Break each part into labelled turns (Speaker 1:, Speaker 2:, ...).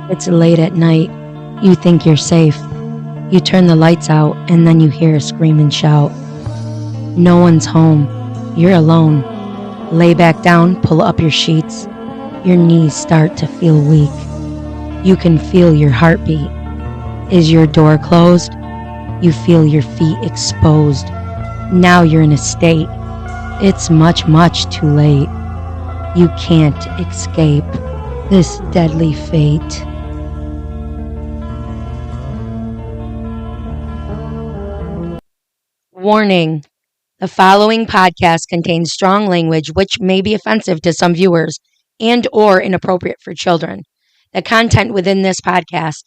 Speaker 1: It's late at night. You think you're safe. You turn the lights out and then you hear a scream and shout. No one's home. You're alone. Lay back down, pull up your sheets. Your knees start to feel weak. You can feel your heartbeat. Is your door closed? You feel your feet exposed. Now you're in a state. It's much, much too late. You can't escape this deadly fate. Warning. The following podcast contains strong language which may be offensive to some viewers and or inappropriate for children. The content within this podcast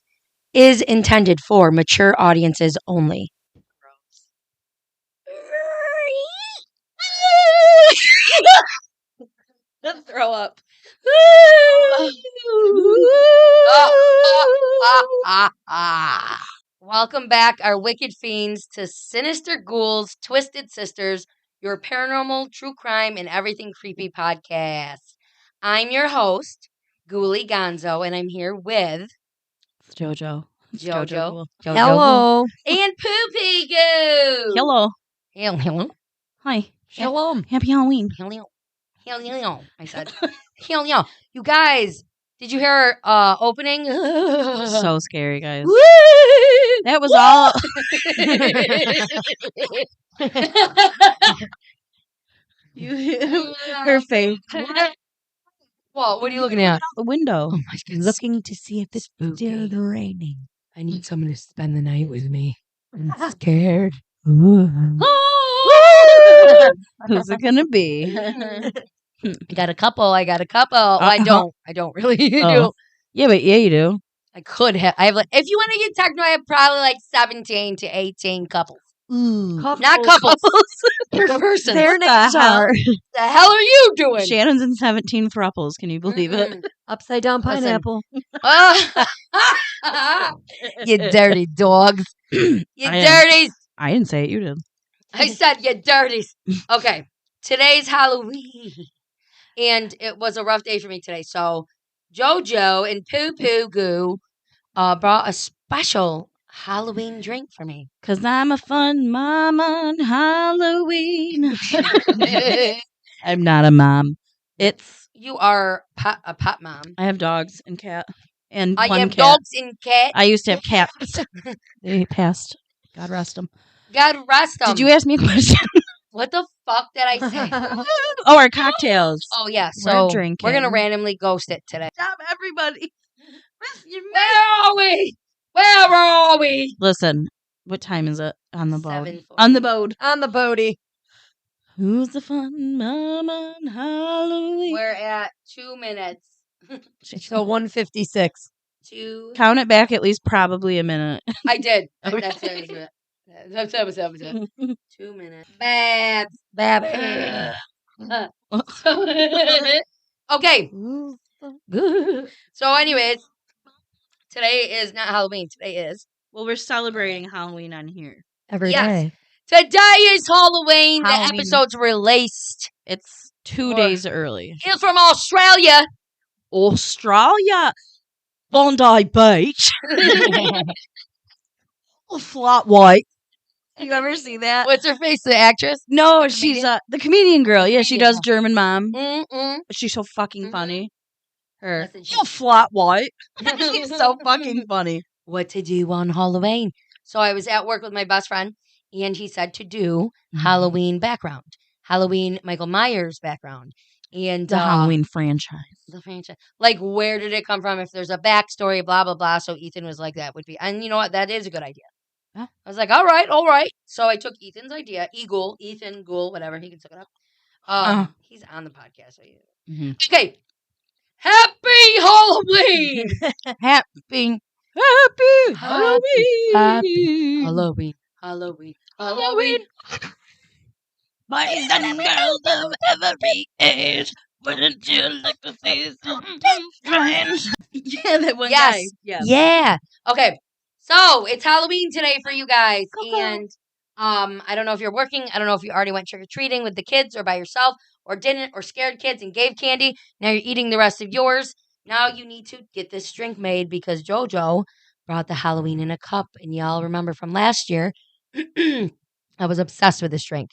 Speaker 1: is intended for mature audiences only. Throw up. Welcome back, our wicked fiends, to Sinister Ghouls, Twisted Sisters, your paranormal, true crime, and everything creepy podcast. I'm your host, Ghouli Gonzo, and I'm here with
Speaker 2: It's JoJo.
Speaker 1: JoJo.
Speaker 3: Hello.
Speaker 1: And Poopy Goo.
Speaker 2: Hello.
Speaker 1: Hello.
Speaker 2: Hi.
Speaker 3: Shalom.
Speaker 2: Happy Halloween.
Speaker 1: Hello. I said. Hello. You guys, did you hear our opening?
Speaker 2: So scary, guys.
Speaker 1: Woo!
Speaker 2: That was all. Her face.
Speaker 1: What are you looking at?
Speaker 2: The window.
Speaker 1: Oh my goodness.
Speaker 3: Looking to see if it's
Speaker 1: Spooky.
Speaker 3: still raining.
Speaker 1: I need someone to spend the night with me. I'm scared.
Speaker 2: Who's it gonna be?
Speaker 1: I got a couple. I don't really.
Speaker 2: Oh. Yeah, but yeah, you do.
Speaker 1: I could have. I have like, if you want to get techno, I have probably like 17 to 18 couples.
Speaker 2: Ooh.
Speaker 1: Not couples. Per person.
Speaker 3: They're
Speaker 2: What
Speaker 3: next
Speaker 2: the hell?
Speaker 3: door.
Speaker 1: The hell are you doing?
Speaker 2: Shannon's in 17 thruples. Can you believe it?
Speaker 3: Upside down
Speaker 1: Listen.
Speaker 3: pineapple.
Speaker 1: You dirty dogs. You
Speaker 2: I am.
Speaker 1: dirties.
Speaker 2: I didn't say it. You did.
Speaker 1: I said you dirties. Okay. Today's Halloween. And it was a rough day for me today. So JoJo and Poo Poo Goo brought a special Halloween drink for me.
Speaker 2: Because I'm a fun mom on Halloween. I'm not a mom.
Speaker 1: You are a pot mom.
Speaker 2: I have dogs and cat. And
Speaker 1: I
Speaker 2: one
Speaker 1: have
Speaker 2: cat.
Speaker 1: dogs and cats.
Speaker 2: I used to have cats. They passed. God rest them.
Speaker 1: God rest them.
Speaker 2: Did you ask me a question?
Speaker 1: What the fuck did I say?
Speaker 2: Oh, our cocktails.
Speaker 1: Oh, yeah. So
Speaker 2: We're drinking.
Speaker 1: we're going to randomly ghost it today.
Speaker 2: Stop, everybody.
Speaker 1: Where are we?
Speaker 2: Listen, what time is it on the boat?
Speaker 1: 7:40.
Speaker 2: On the boat.
Speaker 3: On the boaty.
Speaker 2: Who's the fun mom on Halloween?
Speaker 1: We're at 2 minutes.
Speaker 3: So 156.
Speaker 2: Count it back at least probably a minute.
Speaker 1: I did.
Speaker 2: Okay.
Speaker 1: That's it. 2 minutes. Babs. Okay. So, anyways, today is not Halloween. Today is.
Speaker 2: Well, we're celebrating Halloween on here.
Speaker 3: Every
Speaker 1: Yes.
Speaker 3: day.
Speaker 1: Today is Halloween.
Speaker 2: Halloween.
Speaker 1: The episode's released.
Speaker 2: It's 2
Speaker 1: Or-
Speaker 2: days early.
Speaker 1: It's from Australia.
Speaker 2: Australia. Bondi Beach. Flat white. You ever see that?
Speaker 1: What's her face? The actress?
Speaker 2: No, she's the comedian girl. Yeah, she
Speaker 1: Comedian.
Speaker 2: does German mom.
Speaker 1: Mm-mm.
Speaker 2: She's so fucking
Speaker 1: Mhm.
Speaker 2: funny. Her.
Speaker 1: Listen, she-
Speaker 2: You flat white. She's so fucking funny.
Speaker 1: What to do on Halloween. So I was at work with my best friend, and he said to do Halloween background. Halloween Michael Myers background. And
Speaker 2: The Halloween franchise.
Speaker 1: the franchise. Like, where did it come from? If there's a backstory, blah, blah, blah. So Ethan was like, that would be. And you know what? That is a good idea.
Speaker 2: Yeah.
Speaker 1: I was like, all right. So I took Ethan's idea. Ethan Ghoul, whatever. He can look it up. He's on the podcast. So
Speaker 2: Mhm.
Speaker 1: Okay. Happy Halloween!
Speaker 2: Happy
Speaker 1: Halloween. Halloween.
Speaker 2: Boys and girls of every age, wouldn't you like to see something strange? Yeah, that one
Speaker 1: Yes.
Speaker 2: guy. Yeah.
Speaker 1: Yeah. Okay. So it's Halloween today for you guys, and I don't know if you're working. I don't know if you already went trick or treating with the kids or by yourself, or didn't, or scared kids and gave candy. Now you're eating the rest of yours. Now you need to get this drink made because JoJo brought the Halloween in a cup. And y'all remember from last year, I was obsessed with this drink.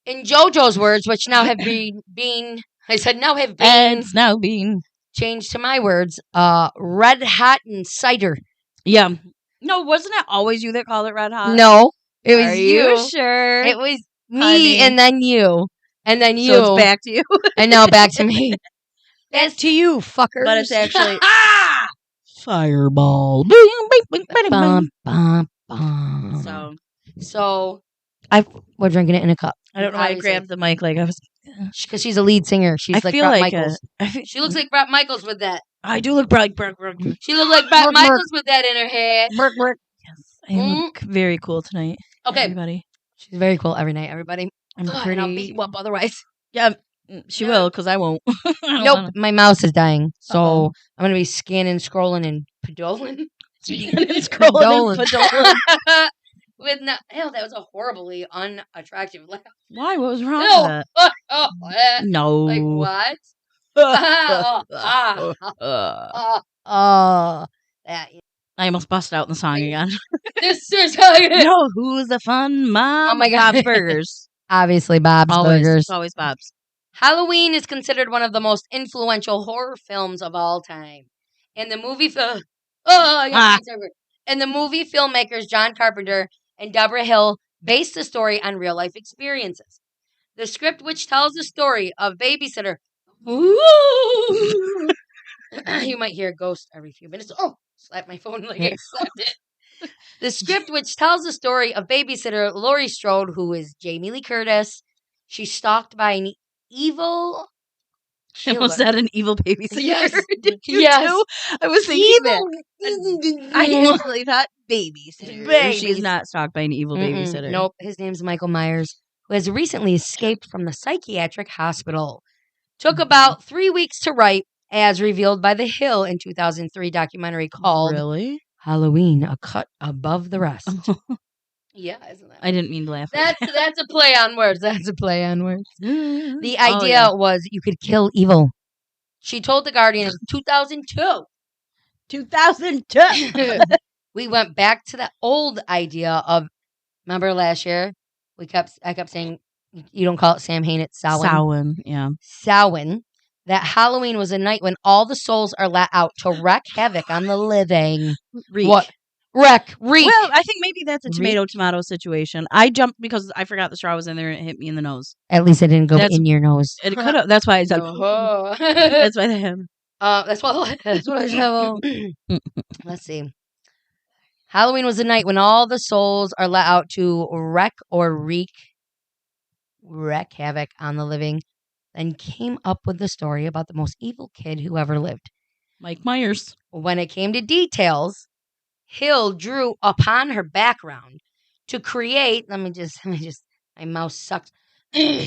Speaker 1: In JoJo's words, which now have been I said now have been
Speaker 2: It's now being
Speaker 1: changed to my words, red hot and cider.
Speaker 2: yeah. No, wasn't it always you that called it red hot?
Speaker 1: No, it was
Speaker 2: Are
Speaker 1: you.
Speaker 2: you sure?
Speaker 1: It was me
Speaker 2: Honey.
Speaker 1: and then you. And then you.
Speaker 2: So it's back to you.
Speaker 1: And now back to me. Back to you, fuckers.
Speaker 2: But it's actually Fireball. Bing, bing, bing, bing,
Speaker 1: Bum,
Speaker 2: bing.
Speaker 1: bum, bum.
Speaker 2: So
Speaker 1: We're drinking it in a cup.
Speaker 2: I don't know why I
Speaker 1: Obviously.
Speaker 2: grabbed the mic like I was.
Speaker 1: Because she's a lead singer. She's
Speaker 2: I
Speaker 1: like
Speaker 2: feel
Speaker 1: Brett
Speaker 2: like
Speaker 1: Michaels. She looks like Brett Michaels with that.
Speaker 2: I do look like
Speaker 1: She looks like Brett
Speaker 3: Mark,
Speaker 1: Michaels with that in her hair.
Speaker 2: Yes, I look very cool tonight.
Speaker 1: Okay.
Speaker 2: Everybody.
Speaker 1: She's very cool every night, everybody.
Speaker 2: I'm
Speaker 1: Ugh,
Speaker 2: pretty.
Speaker 1: and I'll beat you up otherwise.
Speaker 2: Yeah, she will because I won't. I don't
Speaker 1: Nope,
Speaker 2: wanna-
Speaker 1: my mouse is dying. So
Speaker 2: Uh-oh.
Speaker 1: I'm going to be scanning, scrolling, and pedoling.
Speaker 2: Scrolling and pedoling.
Speaker 1: With no, ew, that was a horribly unattractive laugh.
Speaker 2: Why? What was wrong
Speaker 1: Ew.
Speaker 2: with that? No.
Speaker 1: Like what? That.
Speaker 2: I almost busted out in the song again.
Speaker 1: This is how you.
Speaker 2: No, who's the fun mom?
Speaker 1: Oh my God.
Speaker 2: Bob's Burgers.
Speaker 1: Obviously, Bob's
Speaker 2: Always.
Speaker 1: Burgers.
Speaker 2: It's always Bob's.
Speaker 1: Halloween is considered one of the most influential horror films of all time. And the movie and the movie filmmakers John Carpenter and Deborah Hill based the story on real life experiences. The script, which tells the story of babysitter. You might hear a ghost every few minutes. Oh, slap my phone like I slapped it. The script, which tells the story of babysitter Laurie Strode, who is Jamie Lee Curtis. She's stalked by an evil killer.
Speaker 2: Was that an evil babysitter?
Speaker 1: Yes.
Speaker 2: Did you
Speaker 1: Yes.
Speaker 2: too? I was thinking that. I actually thought babysitter.
Speaker 1: Babies.
Speaker 2: She's not stalked by an evil babysitter.
Speaker 1: Nope. His name's Michael Myers, who has recently escaped from the psychiatric hospital. Took about 3 weeks to write, as revealed by The Hill in 2003 documentary called
Speaker 2: Really?
Speaker 1: Halloween, A Cut Above the Rest. Yeah, isn't that?
Speaker 2: I didn't mean to laugh.
Speaker 1: That's a play on words. That's a play on words.
Speaker 2: The
Speaker 1: The idea was you could kill evil. She told The Guardian in 2002.
Speaker 2: 2002.
Speaker 1: We went back to the old idea of, remember last year? I kept saying, you don't call it Samhain, it's Samhain.
Speaker 2: Samhain, yeah.
Speaker 1: Samhain. That Halloween was a night when all the souls are let out to wreak havoc on the living.
Speaker 2: Reek.
Speaker 1: What? Reek.
Speaker 2: Well, I think maybe that's a
Speaker 1: Reek.
Speaker 2: tomato situation. I jumped because I forgot the straw was in there and it hit me in the nose.
Speaker 1: At least it didn't go
Speaker 2: That's-
Speaker 1: in your nose.
Speaker 2: It could have. That's why I said.
Speaker 1: Oh.
Speaker 2: That's why they have.
Speaker 1: That's what I said. Let's see. Halloween was the night when all the souls are let out to wreak havoc on the living, then came up with the story about the most evil kid who ever lived.
Speaker 2: Mike Myers.
Speaker 1: When it came to details, Hill drew upon her background to create, my mouse sucks, to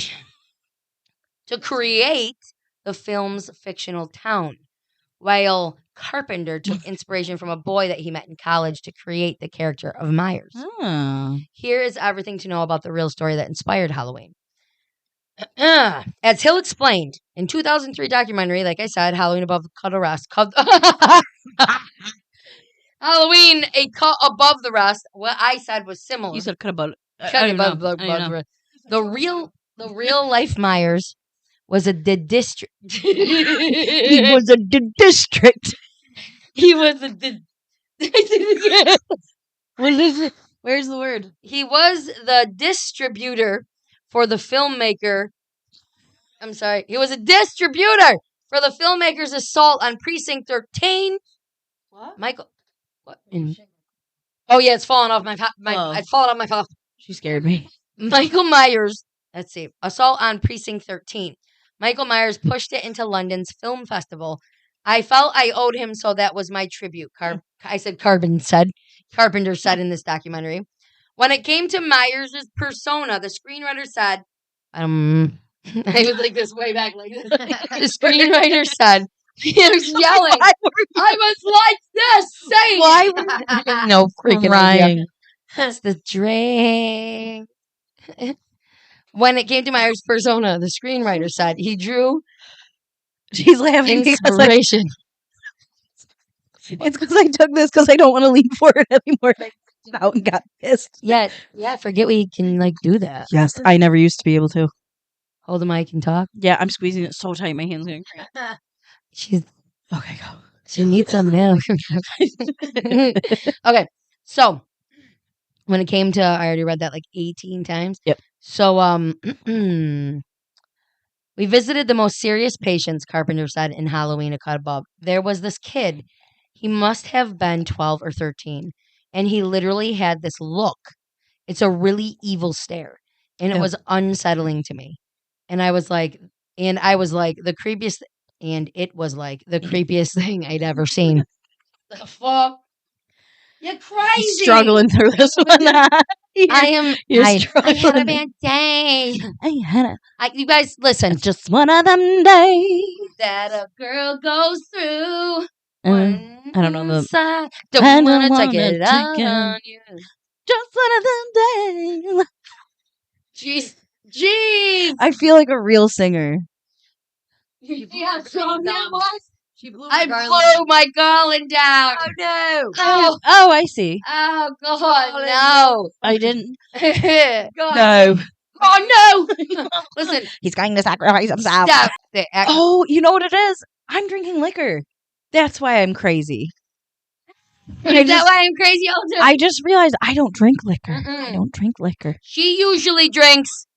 Speaker 1: create the film's fictional town, while Carpenter took inspiration from a boy that he met in college to create the character of Myers.
Speaker 2: Oh.
Speaker 1: Here is everything to know about the real story that inspired Halloween. As Hill explained, in 2003 documentary, like I said, Halloween Above the Cut Rest. Halloween, A Cut Above the Rest. What I said was similar.
Speaker 2: You said cut about.
Speaker 1: Cut above the The real life Myers was a district.
Speaker 2: He was a district.
Speaker 1: He was a
Speaker 2: What is it? Where's the word?
Speaker 1: He was the distributor for the filmmaker. I'm sorry. He was a distributor for the filmmaker's assault on Precinct 13.
Speaker 2: What?
Speaker 1: Michael. What? Oh yeah, it's falling off It's falling off my phone.
Speaker 2: She scared me.
Speaker 1: Michael Myers. Let's see. Assault on Precinct 13. Michael Myers pushed it into London's film festival. I felt I owed him, so that was my tribute. Carpenter said in this documentary. When it came to Myers' persona, the screenwriter said, I was like this way back like this. The screenwriter said, he was yelling, I was like this, saying
Speaker 2: Why?
Speaker 1: No freaking idea.
Speaker 2: Crying.
Speaker 1: That's the drink. When it came to Myers' persona, the screenwriter said he drew
Speaker 2: She's laughing.
Speaker 1: inspiration
Speaker 4: It's because I took this because I don't want to lean forward anymore. I stepped out and got pissed.
Speaker 1: Yeah, forget we can, like, do that.
Speaker 4: Yes, I never used to be able to.
Speaker 1: Hold the mic and talk.
Speaker 4: Yeah, I'm squeezing it so tight, my hand's going to cramp.
Speaker 1: She's
Speaker 4: Okay, go.
Speaker 1: She needs some milk. Okay, so when it came to, I already read that like 18 times.
Speaker 4: Yep.
Speaker 1: So we visited the most serious patients, Carpenter said in Halloween, a cut above. There was this kid. He must have been 12 or 13, and he literally had this look. It's a really evil stare, and it
Speaker 4: Ew.
Speaker 1: was unsettling to me. And I was like, the creepiest. And it was like the creepiest thing I'd ever seen. The fuck? You're crazy.
Speaker 4: Struggling through this one. You're
Speaker 1: I had a
Speaker 4: struggling.
Speaker 1: bad day.
Speaker 4: I had
Speaker 1: You guys, listen.
Speaker 4: just one of them days.
Speaker 1: That a girl goes through.
Speaker 4: I don't know the.
Speaker 1: Don't
Speaker 4: I
Speaker 1: wanna
Speaker 4: don't
Speaker 1: take
Speaker 4: wanna
Speaker 1: it out
Speaker 4: take it.
Speaker 1: on you.
Speaker 4: Just one of them days.
Speaker 1: Jeez.
Speaker 4: I feel like a real singer.
Speaker 1: You see how strong that was?
Speaker 3: She blew
Speaker 1: I blew my garland down.
Speaker 3: Oh no!
Speaker 4: Oh, I see.
Speaker 1: Oh God, no!
Speaker 4: I didn't.
Speaker 1: God.
Speaker 4: No.
Speaker 1: Oh no! Listen,
Speaker 4: He's going to sacrifice himself.
Speaker 1: stop.
Speaker 4: Oh, you know what it is? I'm drinking liquor. That's why I'm crazy.
Speaker 1: Is that why I'm crazy all the time?
Speaker 4: I just realized I don't drink liquor.
Speaker 1: Mm-mm.
Speaker 4: I don't drink liquor.
Speaker 1: She usually drinks.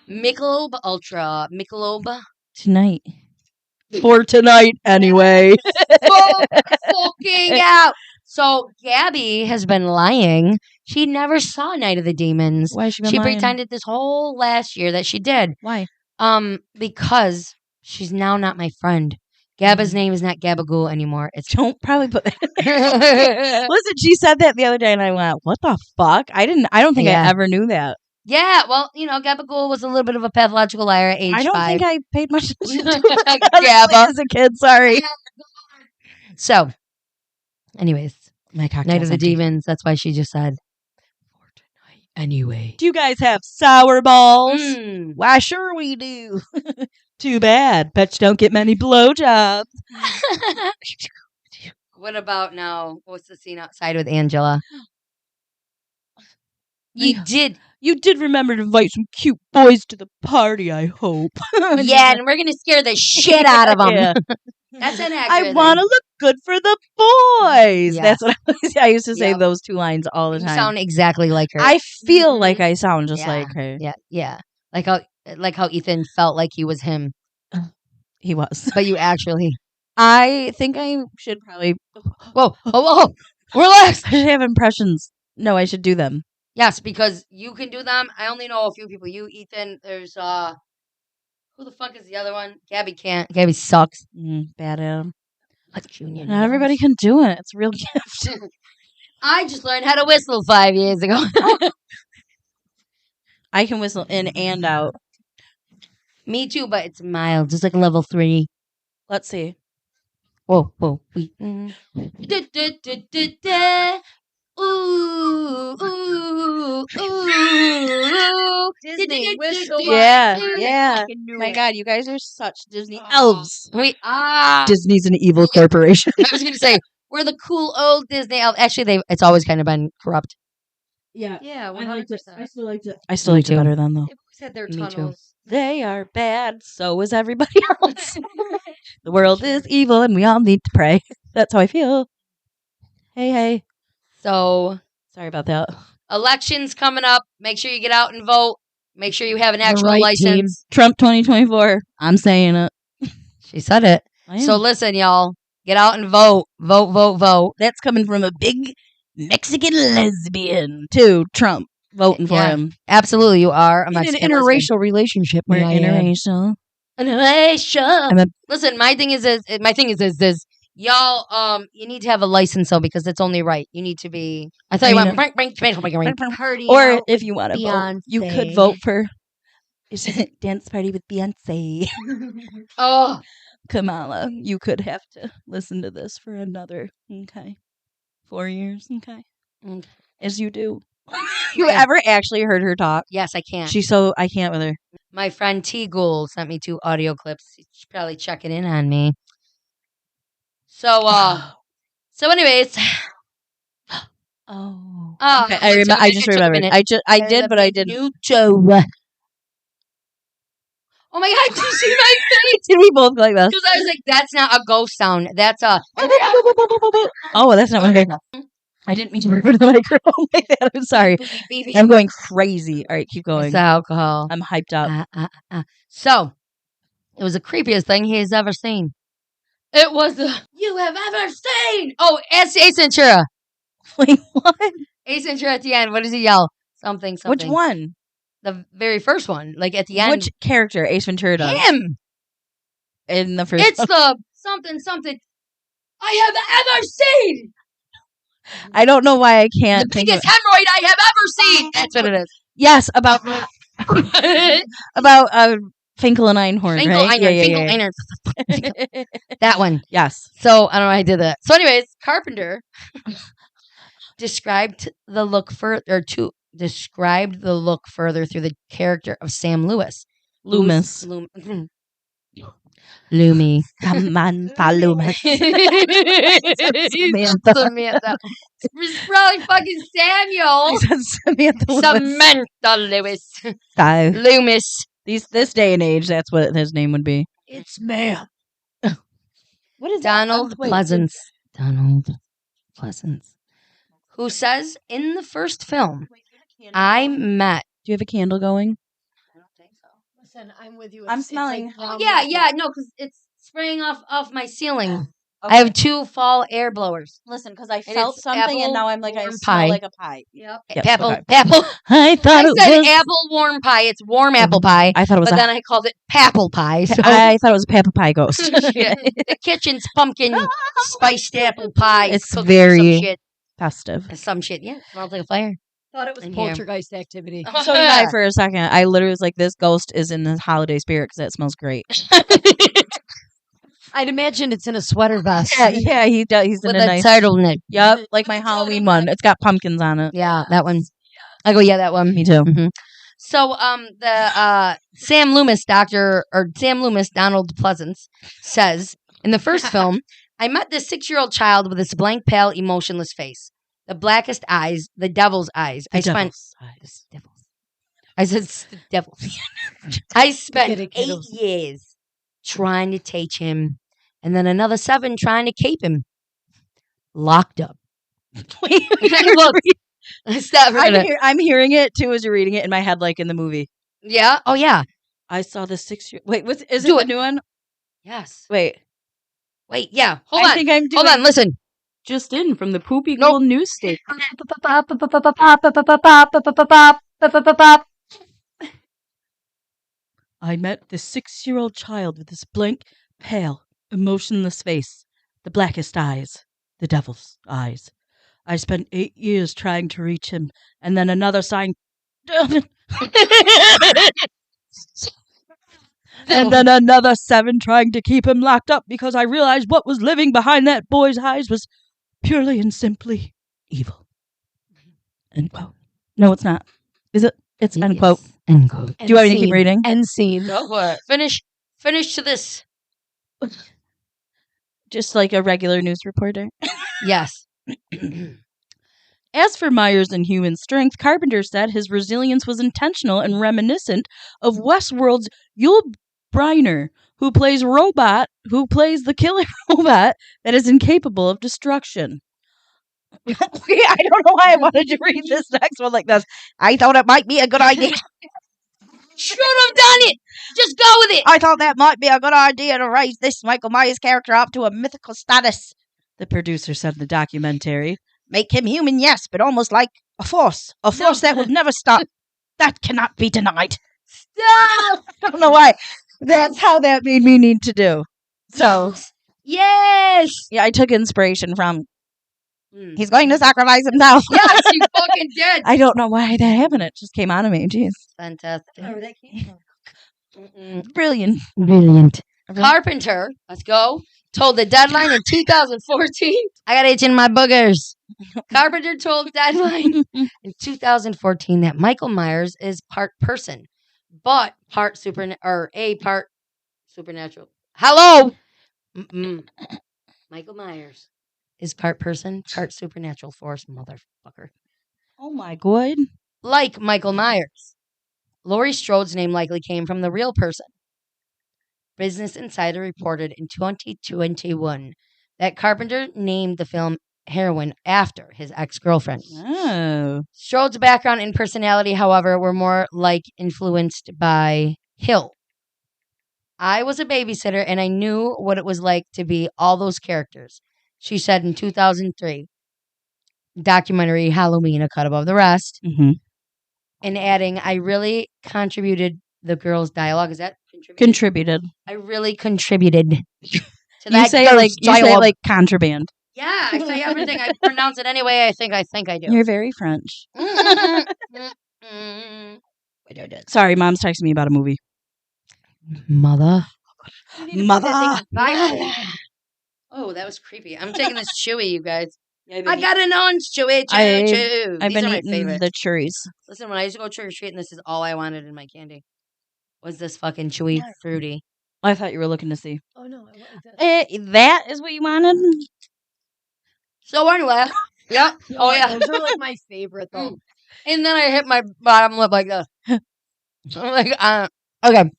Speaker 1: Michelob Ultra. Michelob.
Speaker 4: Tonight. For tonight, anyway.
Speaker 1: Fucking out. So Gabby has been lying. She never saw Night of the Demons.
Speaker 4: Why has she been
Speaker 1: She
Speaker 4: lying?
Speaker 1: pretended this whole last year that she did.
Speaker 4: Why?
Speaker 1: Because she's now not my friend. Gabba's name is not Gabagool anymore. It's
Speaker 4: Don't probably put that. Listen, she said that the other day, and I went, "What the fuck?" I don't think
Speaker 1: Yeah.
Speaker 4: I ever knew that.
Speaker 1: Yeah, well, Gabagool was a little bit of a pathological liar at age 5.
Speaker 4: I don't think I paid much attention to it honestly,
Speaker 1: Gabba.
Speaker 4: as a kid. Sorry.
Speaker 1: So, anyways,
Speaker 4: My cocktail's
Speaker 1: Night of the
Speaker 4: empty.
Speaker 1: Demons. That's why she just said for tonight. Anyway.
Speaker 4: Do you guys have sour balls?
Speaker 1: Mm.
Speaker 4: Why, sure we do. Too bad. Bet you don't get many blowjobs.
Speaker 1: What about now? What's the scene outside with Angela? You did.
Speaker 4: You did remember to invite some cute boys to the party, I hope.
Speaker 1: Yeah, and we're going to scare the shit out of them.
Speaker 4: Yeah.
Speaker 1: That's inaccurate.
Speaker 4: I want to look good for the boys.
Speaker 1: Yeah.
Speaker 4: That's what I used to say
Speaker 1: Yep.
Speaker 4: those 2 lines all the
Speaker 1: You
Speaker 4: time.
Speaker 1: sound exactly like her.
Speaker 4: I feel
Speaker 1: Mhm.
Speaker 4: like I sound just
Speaker 1: Yeah.
Speaker 4: like her.
Speaker 1: Yeah. Like how Ethan felt like he was him,
Speaker 4: He was.
Speaker 1: but you actually.
Speaker 4: I think I should probably
Speaker 1: Whoa. Relax.
Speaker 4: I should have impressions. No, I should do them.
Speaker 1: Yes, because you can do them. I only know a few people. You, Ethan. There's who the fuck is the other one? Gabby can't. Gabby sucks.
Speaker 4: Bad at them.
Speaker 1: Like Junior.
Speaker 4: Not everybody can do it. It's a real gift.
Speaker 1: I just learned how to whistle 5 years ago.
Speaker 4: I can whistle in and out.
Speaker 1: Me too, but it's mild, just like level 3.
Speaker 4: Let's see.
Speaker 1: Whoa. Da-da-da-da-da. Ooh.
Speaker 3: Disney whistle.
Speaker 4: Yeah. My God, you guys are such Disney elves.
Speaker 1: We are.
Speaker 4: Disney's an evil corporation.
Speaker 1: I was gonna say we're the cool old Disney elf. Actually, it's always kind of been corrupt.
Speaker 4: Yeah.
Speaker 3: Yeah,
Speaker 4: I
Speaker 3: 100%.
Speaker 4: still liked it. I still liked
Speaker 1: too.
Speaker 4: it better than though.
Speaker 3: They've always had their
Speaker 1: Me too.
Speaker 3: tunnels.
Speaker 4: They are bad. So is everybody else. The world is evil, and we all need to pray. That's how I feel. Hey.
Speaker 1: So
Speaker 4: Sorry about that.
Speaker 1: elections coming up. Make sure you get out and vote. Make sure you have an actual
Speaker 3: right
Speaker 1: license.
Speaker 4: Trump 2024. I'm saying it.
Speaker 1: She said it.
Speaker 4: I am.
Speaker 1: So listen, y'all, get out and vote. Vote.
Speaker 4: That's coming from a big Mexican lesbian too. Trump voting for
Speaker 1: Yeah.
Speaker 4: him.
Speaker 1: Absolutely, you are. I'm
Speaker 3: In an interracial relationship.
Speaker 4: We're
Speaker 3: may I add.
Speaker 4: interracial.
Speaker 1: Interracial. Listen, my thing is y'all, you need to have a license though because it's only right. You need to be. I thought you
Speaker 4: I
Speaker 1: went.
Speaker 4: know.
Speaker 3: Party
Speaker 4: Or
Speaker 3: out
Speaker 4: if you want to vote, you could
Speaker 3: Beyonce.
Speaker 4: vote for dance party with Beyonce.
Speaker 1: Oh,
Speaker 4: Kamala, you could have to listen to this for another 4 years.
Speaker 1: Okay.
Speaker 4: As you do. You ever actually heard her talk?
Speaker 1: Yes, I can.
Speaker 4: I can't with her.
Speaker 1: My friend T Ghoul sent me 2 audio clips. She's probably checking in on me. So, anyways.
Speaker 4: Oh.
Speaker 1: Oh,
Speaker 4: Okay, I just remembered. I did, but I didn't.
Speaker 1: New Joe. Oh my God, did you see my face?
Speaker 4: Did we both go like this?
Speaker 1: Because I was like, that's not a ghost sound. That's a.
Speaker 4: Oh, that's not what I didn't mean to refer to the microphone like that. I'm sorry. I'm going crazy. All right, keep going.
Speaker 1: It's alcohol.
Speaker 4: I'm hyped up.
Speaker 1: So, it was the creepiest thing he has ever seen. It was the you have ever seen. Oh, it's Ace Ventura.
Speaker 4: Wait, what?
Speaker 1: Ace Ventura at the end. What does he yell? Something.
Speaker 4: Which one?
Speaker 1: The very first one. Like at the end.
Speaker 4: Which character Ace Ventura does?
Speaker 1: Him.
Speaker 4: In the first
Speaker 1: It's the something I have ever seen.
Speaker 4: I don't know why I can't
Speaker 1: The
Speaker 4: think
Speaker 1: biggest hemorrhoid I have ever seen. That's what it is.
Speaker 4: Yes, about Finkel and Einhorn,
Speaker 1: Finkel,
Speaker 4: right?
Speaker 1: Einhorn. That one.
Speaker 4: Yes.
Speaker 1: So I don't know why I did that. So, anyways, Carpenter described the look further through the character of Sam Loomis.
Speaker 4: Loomis.
Speaker 1: Loomy.
Speaker 4: Samantha Loomis.
Speaker 1: Samantha. It's probably fucking Samuel.
Speaker 4: Samantha Loomis.
Speaker 1: Samantha Lewis.
Speaker 4: So,
Speaker 1: Loomis.
Speaker 4: this day and age, that's what his name would be.
Speaker 3: It's ma'am.
Speaker 4: What is
Speaker 1: Donald
Speaker 4: Wait,
Speaker 1: Pleasance. Donald Pleasance. Who says in the first film, I met.
Speaker 4: Do you have a candle going?
Speaker 3: I don't think so. Listen, I'm with you.
Speaker 4: I'm smelling.
Speaker 1: Yeah, no, because it's spraying off my ceiling. I have 2 fall air blowers.
Speaker 4: Listen, because I
Speaker 1: it's
Speaker 4: felt something,
Speaker 1: apple
Speaker 4: and now I'm like, I
Speaker 1: warm
Speaker 4: smell
Speaker 1: pie.
Speaker 4: like a pie.
Speaker 1: Yep.
Speaker 4: Yep,
Speaker 1: Apple.
Speaker 4: okay.
Speaker 1: Apple.
Speaker 4: I thought
Speaker 1: I
Speaker 4: it
Speaker 1: said
Speaker 4: was.
Speaker 1: apple warm pie. It's warm apple pie.
Speaker 4: I thought it was.
Speaker 1: But then I called it papple pie. So
Speaker 4: I thought it was a Peppa Pie ghost.
Speaker 1: yeah. The kitchen's pumpkin spiced apple pie.
Speaker 4: It's
Speaker 1: cooked with
Speaker 4: very-
Speaker 1: some shit.
Speaker 4: Festive.
Speaker 1: Some shit. Yeah, smells like a fire.
Speaker 3: Thought it was
Speaker 1: In here.
Speaker 3: poltergeist activity.
Speaker 1: Oh,
Speaker 4: So did I for a second. I literally was like, this ghost is in the holiday spirit because that smells great.
Speaker 3: I'd imagine it's in a sweater vest.
Speaker 4: Yeah, he does. He's
Speaker 1: With
Speaker 4: in
Speaker 1: a
Speaker 4: a nice.
Speaker 1: turtleneck.
Speaker 4: Yep, like my Halloween one. It's got pumpkins on it.
Speaker 1: Yeah, that one. I go, yeah, that one.
Speaker 4: Me too.
Speaker 1: Mhm. So, the Sam Loomis Donald Pleasance says in the first film, I met this 6-year-old child with this blank, pale, emotionless face, the blackest eyes, the devil's eyes. I spent
Speaker 3: Get it,
Speaker 1: 8
Speaker 3: kiddos.
Speaker 1: years trying to teach him, and then another 7 trying to keep him locked up. Look, stop.
Speaker 4: I'm hearing it too as you're reading it in my head, like in the movie.
Speaker 1: Yeah. Oh yeah.
Speaker 4: I saw the 6-year. Wait, is
Speaker 1: Do
Speaker 4: it
Speaker 1: it.
Speaker 4: the new one?
Speaker 1: Yes.
Speaker 4: Wait,
Speaker 1: Wait. Yeah. Hold
Speaker 4: I
Speaker 1: on.
Speaker 4: think I'm doing.
Speaker 1: Hold on. Listen.
Speaker 4: Just in from the Poopy
Speaker 1: Nope.
Speaker 4: Ghoul news station. I met this 6-year-old child with this blank, pale, emotionless face, the blackest eyes, the devil's eyes. I spent 8 years trying to reach him, and then another sign. And then another 7 trying to keep him locked up because I realized what was living behind that boy's eyes was purely and simply evil. End quote. No, it's not. Is it? It's end quote.
Speaker 1: End quote.
Speaker 4: Do you want me to keep reading?
Speaker 3: End scene.
Speaker 1: Go for it. Finish to this.
Speaker 4: Just like a regular news reporter.
Speaker 1: Yes.
Speaker 4: As for Myers' inhuman strength, Carpenter said his resilience was intentional and reminiscent of Westworld's Yul Brynner, who plays the killer robot that is incapable of destruction. I don't know why I wanted to read this next one like this. I thought it might be a good idea.
Speaker 1: Should have done it. Just go with it.
Speaker 4: I thought that might be a good idea to raise this Michael Myers character up to a mythical status, the producer said in the documentary. Make him human, yes, but almost like a force that will never stop. That cannot be denied. Stop! I don't know why. That's how that made me need to do. So,
Speaker 1: Yes.
Speaker 4: yeah, I took inspiration from, he's going to sacrifice himself.
Speaker 1: Yes, you fucking did.
Speaker 4: I don't know why that happened. It just came out of me. Jeez.
Speaker 1: Fantastic.
Speaker 3: Oh, that came from-
Speaker 1: Mm-mm.
Speaker 4: Brilliant.
Speaker 1: Brilliant. Carpenter. Let's go. told the deadline in 2014. I got itch in my boogers. Carpenter told Deadline in 2014 that Michael Myers is part person, but part part supernatural. Hello, Michael Myers is part person, part supernatural force, motherfucker.
Speaker 4: Oh my god.
Speaker 1: Like Michael Myers, Laurie Strode's name likely came from the real person. Business Insider reported in 2021 that Carpenter named the film Heroin after his ex-girlfriend.
Speaker 4: Oh.
Speaker 1: Strode's background and personality, however, were more like influenced by Hill. I was a babysitter and I knew what it was like to be all those characters, she said in 2003. Documentary Halloween, A Cut Above the Rest.
Speaker 4: Mm-hmm.
Speaker 1: And adding, I really contributed the girls' dialogue. Is that
Speaker 4: Contributed.
Speaker 1: I really contributed to
Speaker 4: You
Speaker 1: that
Speaker 4: say
Speaker 1: girl's
Speaker 4: it
Speaker 1: dialogue.
Speaker 4: like contraband.
Speaker 1: Yeah, I say everything. I pronounce it any way I think I do.
Speaker 4: You're very French.
Speaker 1: Mm.
Speaker 4: Sorry, mom's texting me about a movie.
Speaker 1: Mother.
Speaker 4: Mother.
Speaker 1: Oh, that was creepy. I'm taking this chewy, you guys.
Speaker 4: Yeah,
Speaker 1: I got an orange chewy.
Speaker 4: I've
Speaker 1: These
Speaker 4: been
Speaker 1: are my
Speaker 4: eating
Speaker 1: favorites.
Speaker 4: the cherries.
Speaker 1: Listen, when I used to go trick or treating, this is all I wanted in my candy. Was this fucking chewy fruity?
Speaker 4: I thought you were looking to see.
Speaker 3: Oh no, I want this.
Speaker 4: That is what you wanted?
Speaker 1: So anyway, yep. Oh yeah.
Speaker 3: Those are like my favorite though.
Speaker 1: And then I hit my bottom lip like this. I'm like, okay.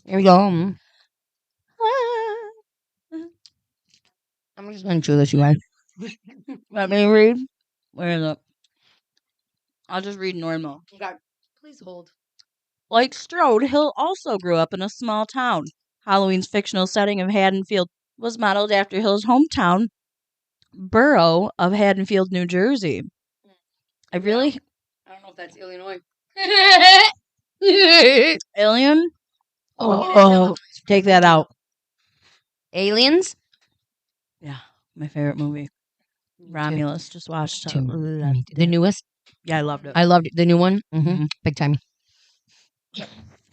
Speaker 1: Here we go. I'm just gonna chew this, you guys.
Speaker 4: Let me read. Where is it? I'll just read normal.
Speaker 1: Okay. Please hold.
Speaker 4: Like Strode, Hill also grew up in a small town. Halloween's fictional setting of Haddonfield was modeled after Hill's hometown borough of Haddonfield, New Jersey. I don't
Speaker 1: know if that's Illinois.
Speaker 4: Alien?
Speaker 1: Oh,
Speaker 4: Take that out.
Speaker 1: Aliens?
Speaker 4: Yeah, my favorite movie. Romulus. Just watched it.
Speaker 1: The newest?
Speaker 4: Yeah, I loved it.
Speaker 1: I loved it. The new one? Mm-hmm. Big time.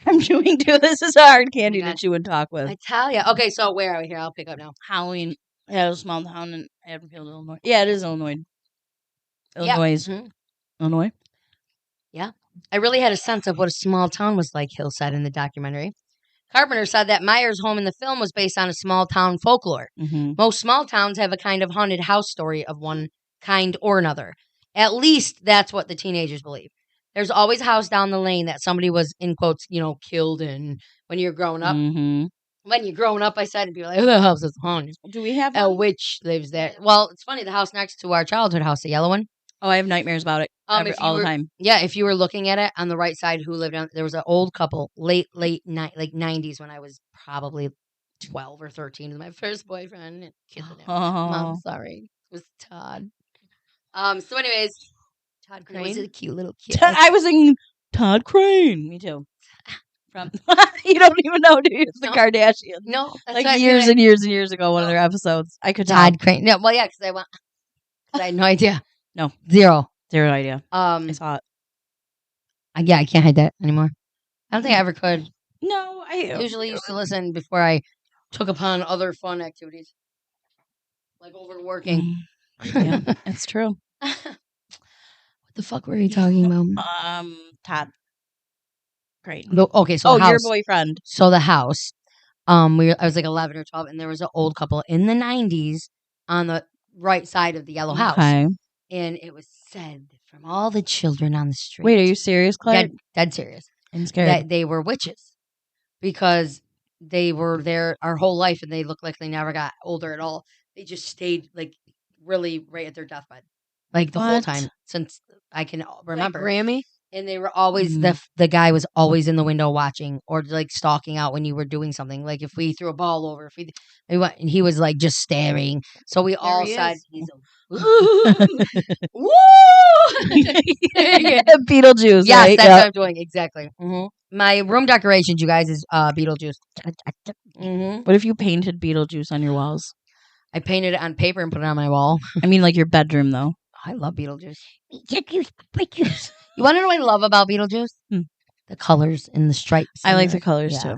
Speaker 4: I'm chewing too. This is a hard candy
Speaker 1: Okay.
Speaker 4: to chew and talk with.
Speaker 1: I tell you. Okay, so where are we here? I'll pick up now.
Speaker 4: Halloween. Yeah, it was a small town in Haddonfield, Illinois. Yeah, it is Illinois. Illinois.
Speaker 1: Yeah. Mm-hmm.
Speaker 4: Illinois?
Speaker 1: Yeah. I really had a sense of what a small town was like, Hill said in the documentary. Carpenter said that Myers' home in the film was based on a small town folklore.
Speaker 4: Mm-hmm.
Speaker 1: Most small towns have a kind of haunted house story of one kind or another. At least that's what the teenagers believe. There's always a house down the lane that somebody was, in quotes, killed in when you're growing up.
Speaker 4: Mm-hmm.
Speaker 1: When you're growing up, I said, and people are like, oh, the house is haunted.
Speaker 4: Do we have
Speaker 1: A
Speaker 4: one?
Speaker 1: witch lives there. Well, it's funny. The house next to our childhood house, the yellow one.
Speaker 4: Oh, I have nightmares about it all the time.
Speaker 1: Yeah, if you were looking at it on the right side, who lived on, there was an old couple, late like 90s when I was probably 12 or 13 with my first boyfriend. Kissing him. Mom, sorry. It was Todd. So anyways,
Speaker 3: Todd
Speaker 1: it was
Speaker 3: Crane.
Speaker 1: a cute little kid.
Speaker 4: I was thinking Todd Crane. Me too. From you don't even know, do you? It's the
Speaker 1: No.
Speaker 4: Kardashians.
Speaker 1: No, that's
Speaker 4: Like
Speaker 1: what
Speaker 4: years
Speaker 1: I-
Speaker 4: and years and years ago, one of their episodes. I could tell.
Speaker 1: Todd Crane. No, well, yeah, because I had no idea.
Speaker 4: No.
Speaker 1: Zero.
Speaker 4: Zero idea.
Speaker 1: I
Speaker 4: saw it.
Speaker 1: can't hide that anymore. I don't think I ever could.
Speaker 4: No, I
Speaker 1: Usually used to listen before I took upon other fun activities, like overworking.
Speaker 4: Yeah, it's true.
Speaker 1: What the fuck were you talking about?
Speaker 4: Todd. Great.
Speaker 1: Okay, so
Speaker 4: Oh,
Speaker 1: the house.
Speaker 4: your boyfriend.
Speaker 1: So the house. I was like 11 or 12, and there was an old couple in the 90s on the right side of the yellow house,
Speaker 4: Okay.
Speaker 1: and it was said from all the children on the street.
Speaker 4: Wait, are you serious, Claire?
Speaker 1: dead serious?
Speaker 4: I'm scared.
Speaker 1: That they were witches because they were there our whole life, and they looked like they never got older at all. They just stayed like really right at their deathbed, like the whole
Speaker 4: What?
Speaker 1: time since I can remember.
Speaker 3: Like Grammy.
Speaker 1: And they were always
Speaker 4: Mm.
Speaker 1: the guy was always in the window watching or like stalking out when you were doing something. Like if we threw a ball over, we went, and he was like just staring. So we all
Speaker 3: he
Speaker 1: said,
Speaker 3: is.
Speaker 1: "He's a woo."
Speaker 4: Beetlejuice.
Speaker 1: Yes,
Speaker 4: right?
Speaker 1: that's
Speaker 4: Yep.
Speaker 1: what I'm doing exactly. My room decorations, you guys, is Beetlejuice.
Speaker 4: What if you painted Beetlejuice on your walls?
Speaker 1: I painted it on paper and put it on my wall.
Speaker 4: I mean, like your bedroom, though.
Speaker 1: I love Beetlejuice. You want to know what I love about Beetlejuice?
Speaker 4: Hmm.
Speaker 1: The colors and the stripes.
Speaker 4: I
Speaker 1: and
Speaker 4: like the colors
Speaker 1: yeah.
Speaker 4: too.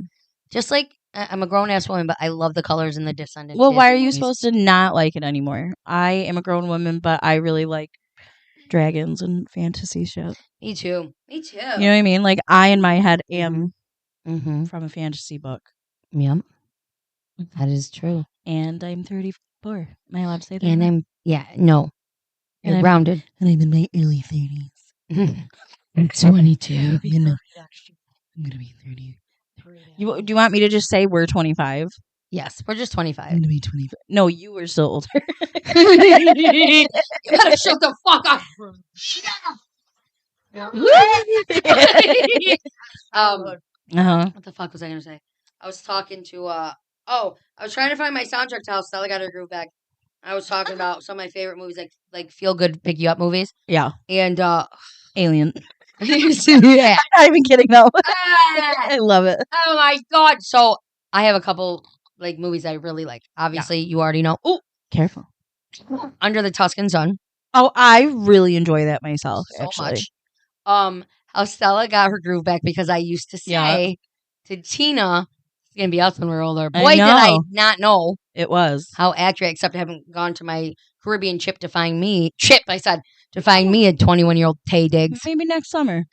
Speaker 1: Just like
Speaker 2: I'm a grown ass woman, but I love the colors in the Descendants.
Speaker 4: Well, why are
Speaker 2: Disney
Speaker 4: you
Speaker 2: movies.
Speaker 4: supposed to not like it anymore? I am a grown woman, but I really like dragons and fantasy shit.
Speaker 2: Me too. Me too.
Speaker 4: You know what I mean? Like, I, in my head, am
Speaker 2: Mm-hmm.
Speaker 4: from a fantasy book.
Speaker 2: Yep. That is true.
Speaker 4: And I'm 34. Am I allowed to say that?
Speaker 2: And I'm no.
Speaker 4: And
Speaker 2: You're
Speaker 4: I'm-
Speaker 2: grounded.
Speaker 4: And I'm in my early 30s.
Speaker 2: I'm 22.
Speaker 4: You know, I'm going to be 30. Do you want me to just say we're 25?
Speaker 2: Yes, we're just 25.
Speaker 4: I'm going to be 25. No, you were still older.
Speaker 2: You gotta shut the fuck up. What the fuck was I gonna say? I was talking to I was trying to find my soundtrack to how Stella got her groove back. I was talking about some of my favorite movies, like feel good, pick you up movies.
Speaker 4: Yeah.
Speaker 2: And
Speaker 4: Alien.
Speaker 2: yeah.
Speaker 4: I'm not even kidding, though. I love it.
Speaker 2: Oh my god! So I have a couple like movies I really like. Obviously, you already know. Oh,
Speaker 4: Careful.
Speaker 2: Under the Tuscan Sun.
Speaker 4: Oh, I really enjoy that myself,
Speaker 2: So
Speaker 4: actually.
Speaker 2: much. How Stella got her groove back because I used to say to Tina, it's gonna be us when we're older.
Speaker 4: I
Speaker 2: Boy, did I
Speaker 4: know.
Speaker 2: not know
Speaker 4: It was.
Speaker 2: how accurate, except I haven't gone to my Caribbean chip to find me. Chip, I said, to find me a 21-year-old Tay Diggs.
Speaker 4: Maybe next summer.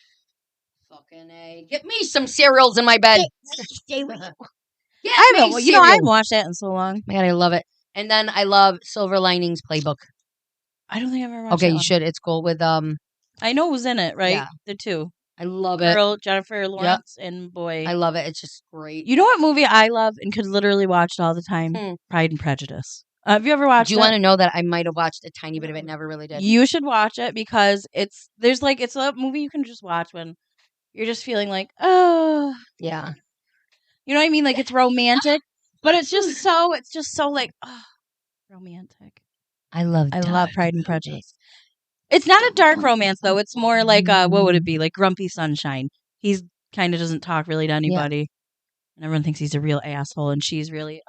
Speaker 2: Fucking A. Get me some cereals in my bed. Get
Speaker 4: I
Speaker 2: me
Speaker 4: haven't, I
Speaker 2: cereal.
Speaker 4: haven't watched that in so long.
Speaker 2: Man, I love it. And then I love Silver Linings Playbook.
Speaker 4: I don't think I've ever watched
Speaker 2: Okay,
Speaker 4: that
Speaker 2: you
Speaker 4: one.
Speaker 2: should. It's cool with
Speaker 4: I know who's in it, right?
Speaker 2: Yeah.
Speaker 4: The two.
Speaker 2: I love it.
Speaker 4: Girl, Jennifer Lawrence, and boy.
Speaker 2: I love it. It's just great.
Speaker 4: You know what movie I love and could literally watch it all the time? Pride and Prejudice. Have you ever watched
Speaker 2: Do you want to know that I might have watched a tiny bit of it, never really did?
Speaker 4: You should watch it because it's a movie you can just watch when you're just feeling like, oh,
Speaker 2: Yeah.
Speaker 4: you know what I mean? Like, it's romantic, but it's just so like, oh, romantic.
Speaker 2: I love
Speaker 4: Pride and Prejudice. It's not a dark romance though. It's more like what would it be? Like Grumpy Sunshine. He's kind of doesn't talk really to anybody, and everyone thinks he's a real asshole, and she's really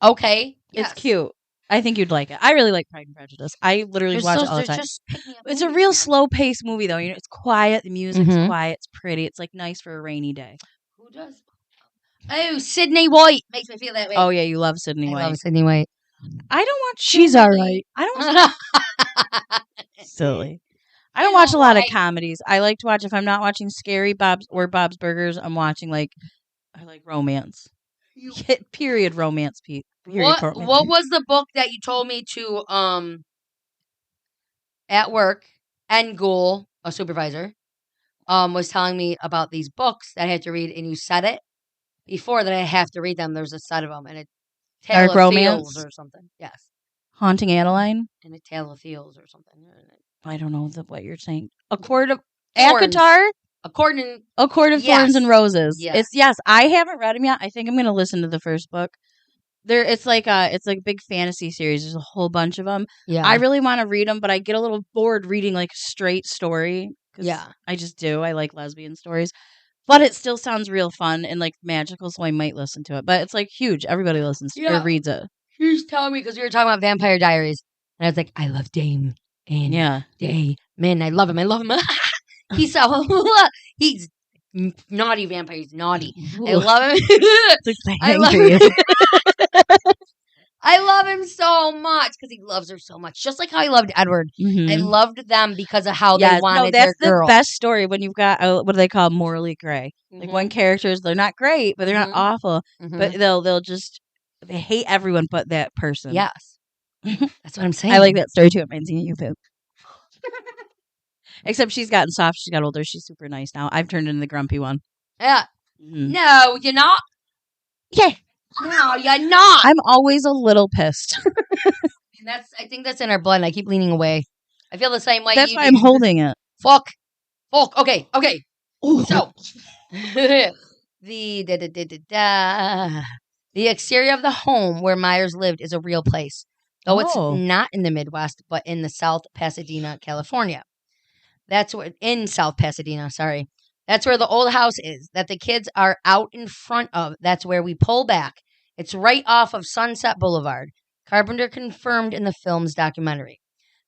Speaker 2: okay.
Speaker 4: It's cute. I think you'd like it. I really like Pride and Prejudice. I literally watch it all the time. It's a real slow-paced movie, though. You know, it's quiet. The music's quiet. It's pretty. It's like nice for a rainy day.
Speaker 2: Who does? Oh, Sydney White makes me feel that way.
Speaker 4: Oh yeah, you love Sydney White.
Speaker 2: I love Sydney White.
Speaker 4: I don't watch.
Speaker 2: She's
Speaker 4: too
Speaker 2: all
Speaker 4: many-
Speaker 2: right.
Speaker 4: I don't. Silly. I don't watch a lot of comedies. I like to watch if I'm not watching Scary Bob's Burgers. I'm watching I like romance. Period romance.
Speaker 2: What was the book that you told me to at work? And Ghoul, a supervisor, was telling me about these books that I had to read, and you said it before that I have to read them. There's a set of them, and a Tale
Speaker 4: Dark
Speaker 2: of
Speaker 4: Romance?
Speaker 2: Fields or something. Yes,
Speaker 4: Haunting Adeline?
Speaker 2: and a Tale of Fields or something.
Speaker 4: I don't know what you're saying. A Court of
Speaker 2: Thorns.
Speaker 4: ACOTAR?
Speaker 2: According,
Speaker 4: A Court of Thorns and Roses.
Speaker 2: Yes.
Speaker 4: I haven't read them yet. I think I'm going to listen to the first book. It's like a big fantasy series. There's a whole bunch of them.
Speaker 2: yeah,
Speaker 4: I really want to read them, but I get a little bored reading like a straight story. 'Cause
Speaker 2: Yeah.
Speaker 4: I just do. I like lesbian stories. But it still sounds real fun and like magical, so I might listen to it. But it's like huge. Everybody listens to
Speaker 2: Yeah.
Speaker 4: or reads it.
Speaker 2: He's telling me because we were talking about Vampire Diaries, and I was like, I love Dame and
Speaker 4: Yeah.
Speaker 2: Damon. I love him. He's so he's naughty vampire. He's naughty. I love him. I love him. I love him so much because he loves her so much. Just like how I loved Edward.
Speaker 4: Mhm.
Speaker 2: I loved them because of how
Speaker 4: Yes.
Speaker 2: they wanted
Speaker 4: that's
Speaker 2: their girl.
Speaker 4: the best story when you've got what do they call morally gray? Like
Speaker 2: Mhm.
Speaker 4: one characters, they're not great, but they're
Speaker 2: Mhm.
Speaker 4: not awful.
Speaker 2: Mhm.
Speaker 4: But they hate everyone but that person.
Speaker 2: Yes. That's what I'm saying.
Speaker 4: I like that story too. It reminds me of you, Poop. Except she's gotten soft. She's got older. She's super nice now. I've turned into the grumpy one.
Speaker 2: Yeah.
Speaker 4: Mhm.
Speaker 2: No, you're not.
Speaker 4: Yeah.
Speaker 2: No, you're not.
Speaker 4: I'm always a little pissed.
Speaker 2: And I think that's in our blood. And I keep leaning away. I feel the same way.
Speaker 4: That's
Speaker 2: you
Speaker 4: why
Speaker 2: do.
Speaker 4: I'm holding it.
Speaker 2: Fuck. Okay.
Speaker 4: Ooh.
Speaker 2: So, the exterior of the home where Myers lived is a real place, though it's not in the Midwest, but in the South Pasadena, California. That's where in South Pasadena. Sorry, that's where the old house is that the kids are out in front of. That's where we pull back. It's right off of Sunset Boulevard. Carpenter confirmed in the film's documentary.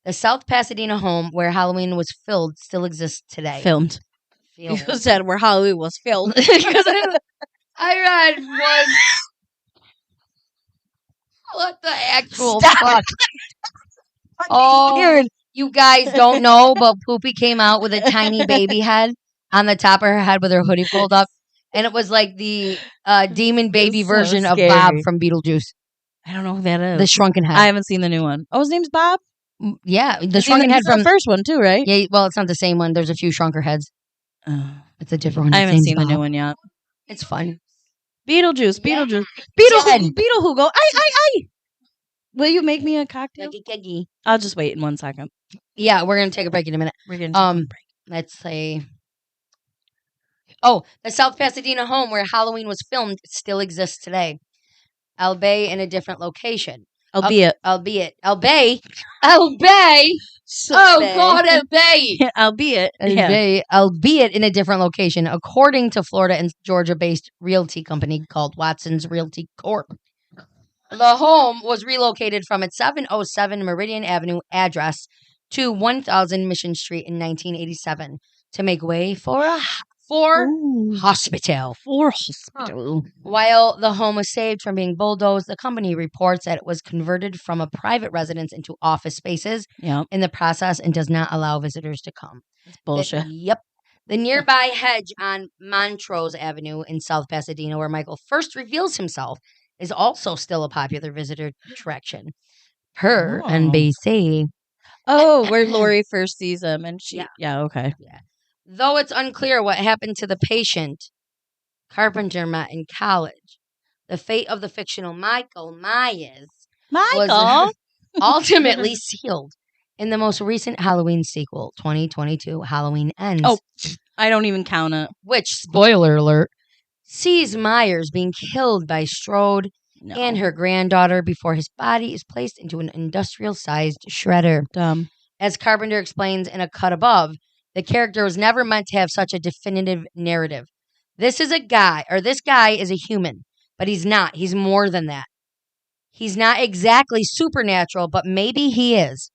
Speaker 2: The South Pasadena home where Halloween was filmed still exists today.
Speaker 4: Filmed. You said where Halloween was filmed.
Speaker 2: Because I I read was what the actual
Speaker 4: Stop
Speaker 2: fuck. Oh, you guys don't know, but Poopy came out with a tiny baby head on the top of her head with her hoodie pulled up, and it was like the demon baby
Speaker 4: So
Speaker 2: version of Bob
Speaker 4: scary.
Speaker 2: from Beetlejuice,
Speaker 4: I don't know who that is.
Speaker 2: the shrunken head.
Speaker 4: I haven't seen the new one. Oh, his name's Bob?
Speaker 2: Yeah, the
Speaker 4: He's in
Speaker 2: shrunken head
Speaker 4: he's in
Speaker 2: from
Speaker 4: the first one, too, right?
Speaker 2: Yeah, well, it's not the same one. There's a few shrunker heads.
Speaker 4: Oh.
Speaker 2: It's a different one.
Speaker 4: I
Speaker 2: His
Speaker 4: haven't
Speaker 2: name's
Speaker 4: seen the new
Speaker 2: Bob.
Speaker 4: one yet.
Speaker 2: It's fun.
Speaker 4: Beetlejuice.
Speaker 2: Yeah.
Speaker 4: Beetle who go, I. Will you make me a cocktail?
Speaker 2: Keggy.
Speaker 4: I'll just wait in 1 second.
Speaker 2: Yeah, we're gonna take a break in a minute.
Speaker 4: We're going to break.
Speaker 2: Let's say. Oh, the South Pasadena home where Halloween was filmed still exists today, albeit in a different location.
Speaker 4: Albeit.
Speaker 2: Albeit. Oh
Speaker 4: Sorbet.
Speaker 2: God, albeit.
Speaker 4: Albeit. Yeah.
Speaker 2: Albeit in a different location, according to Florida and Georgia-based realty company called Watson's Realty Corp. The home was relocated from its 707 Meridian Avenue address to 1000 Mission Street in 1987 to make way for a hospital.
Speaker 4: For hospital.
Speaker 2: While the home was saved from being bulldozed, the company reports that it was converted from a private residence into office spaces in the process and does not allow visitors to come.
Speaker 4: That's bullshit.
Speaker 2: Yep. The nearby hedge on Montrose Avenue in South Pasadena, where Michael first reveals himself, is also still a popular visitor attraction. Per NBC.
Speaker 4: Oh, where Lori first sees him. And she. Yeah, okay.
Speaker 2: Yeah. Though it's unclear what happened to the patient Carpenter met in college, the fate of the fictional Michael Myers was ultimately sealed in the most recent Halloween sequel, 2022 Halloween Ends.
Speaker 4: Oh, I don't even count it.
Speaker 2: Which, spoiler alert, sees Myers being killed by Strode and her granddaughter before his body is placed into an industrial-sized shredder.
Speaker 4: Dumb.
Speaker 2: As Carpenter explains in a cut above, the character was never meant to have such a definitive narrative. This guy is a human, but he's not. He's more than that. He's not exactly supernatural, but maybe he is.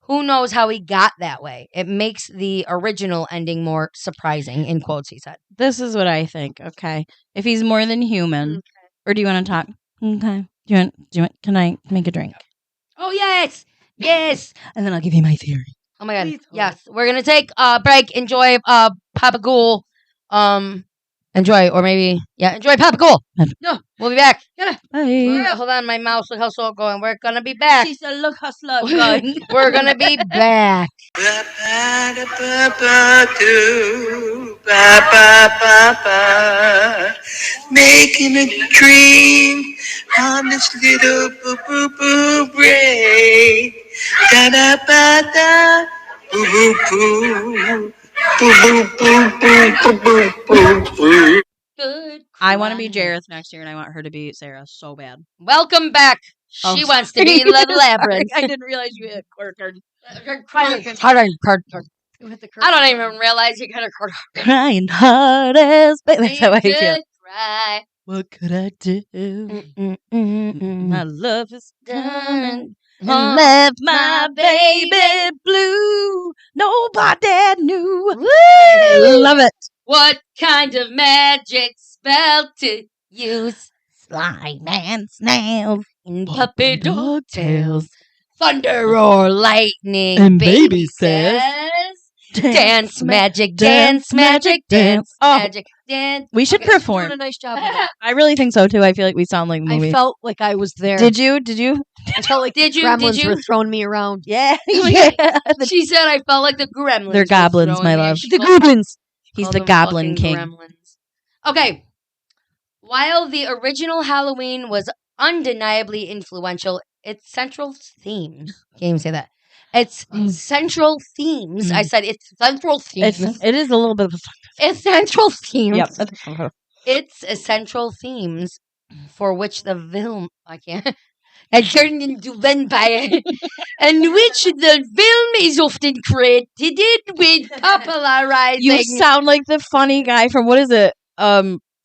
Speaker 2: Who knows how he got that way? It makes the original ending more surprising, in quotes, he said.
Speaker 4: This is what I think, okay? If he's more than human, or do you want to talk? Okay. Do you want, can I make a drink?
Speaker 2: Oh, yes. Yes.
Speaker 4: And then I'll give you my theory.
Speaker 2: Oh, my God. Yes. We're going to take a break. Enjoy Papa Ghoul. Enjoy, or maybe, enjoy Papa Ghoul. No, we'll be back.
Speaker 4: Bye.
Speaker 2: Hold on, my mouse. Look how slow it's going. We're going to be back.
Speaker 4: She said, look how slow it's going.
Speaker 2: We're going to be back.
Speaker 5: Making a dream on this little boo brain. Da da ba da boo boo boo.
Speaker 2: Good.
Speaker 4: I want to be Jareth next year, and I want her to be Sarah so bad.
Speaker 2: Welcome back. She wants to be the labyrinth.
Speaker 4: I didn't realize you hit card.
Speaker 2: I don't even realize you got a card.
Speaker 4: Crying hard as that's how I feel.
Speaker 2: Cry.
Speaker 4: What could I do? My love is done. And
Speaker 2: Huh.
Speaker 4: left my baby blue. Nobody knew.
Speaker 2: Woo!
Speaker 4: Love it.
Speaker 2: What kind of magic spell to use?
Speaker 4: Slime and snails.
Speaker 2: In puppy dog
Speaker 4: tails.
Speaker 2: thunder or lightning.
Speaker 4: And baby says,
Speaker 2: dance magic, dance magic, dance
Speaker 4: Oh.
Speaker 2: magic, dance.
Speaker 4: We should
Speaker 3: Doing
Speaker 4: perform.
Speaker 3: a nice job. Of that.
Speaker 4: I really think so too. I feel like we sound like the movie.
Speaker 3: I felt like I was there.
Speaker 4: Did you?
Speaker 3: I felt like
Speaker 2: Did
Speaker 3: the
Speaker 2: you?
Speaker 3: gremlins
Speaker 2: Did you?
Speaker 3: were throwing me around.
Speaker 4: Yeah.
Speaker 2: Yeah.
Speaker 4: yeah.
Speaker 2: She said I felt like the gremlins.
Speaker 4: They're
Speaker 2: were
Speaker 4: goblins,
Speaker 2: throwing
Speaker 4: my
Speaker 2: me.
Speaker 4: love.
Speaker 2: She
Speaker 4: The
Speaker 2: called-
Speaker 4: goblins. He's
Speaker 2: called
Speaker 4: the
Speaker 2: them
Speaker 4: goblin
Speaker 2: fucking
Speaker 4: king.
Speaker 2: Gremlins. Okay. While the original Halloween was undeniably influential, its central themes. Can't even say that. Its central themes. I said its central themes.
Speaker 4: It is a little bit of a
Speaker 2: Its central themes.
Speaker 4: Yep.
Speaker 2: Its essential themes for which the film had turned into vampire, and which the film is often credited with popularizing.
Speaker 4: You sound like the funny guy from what is it?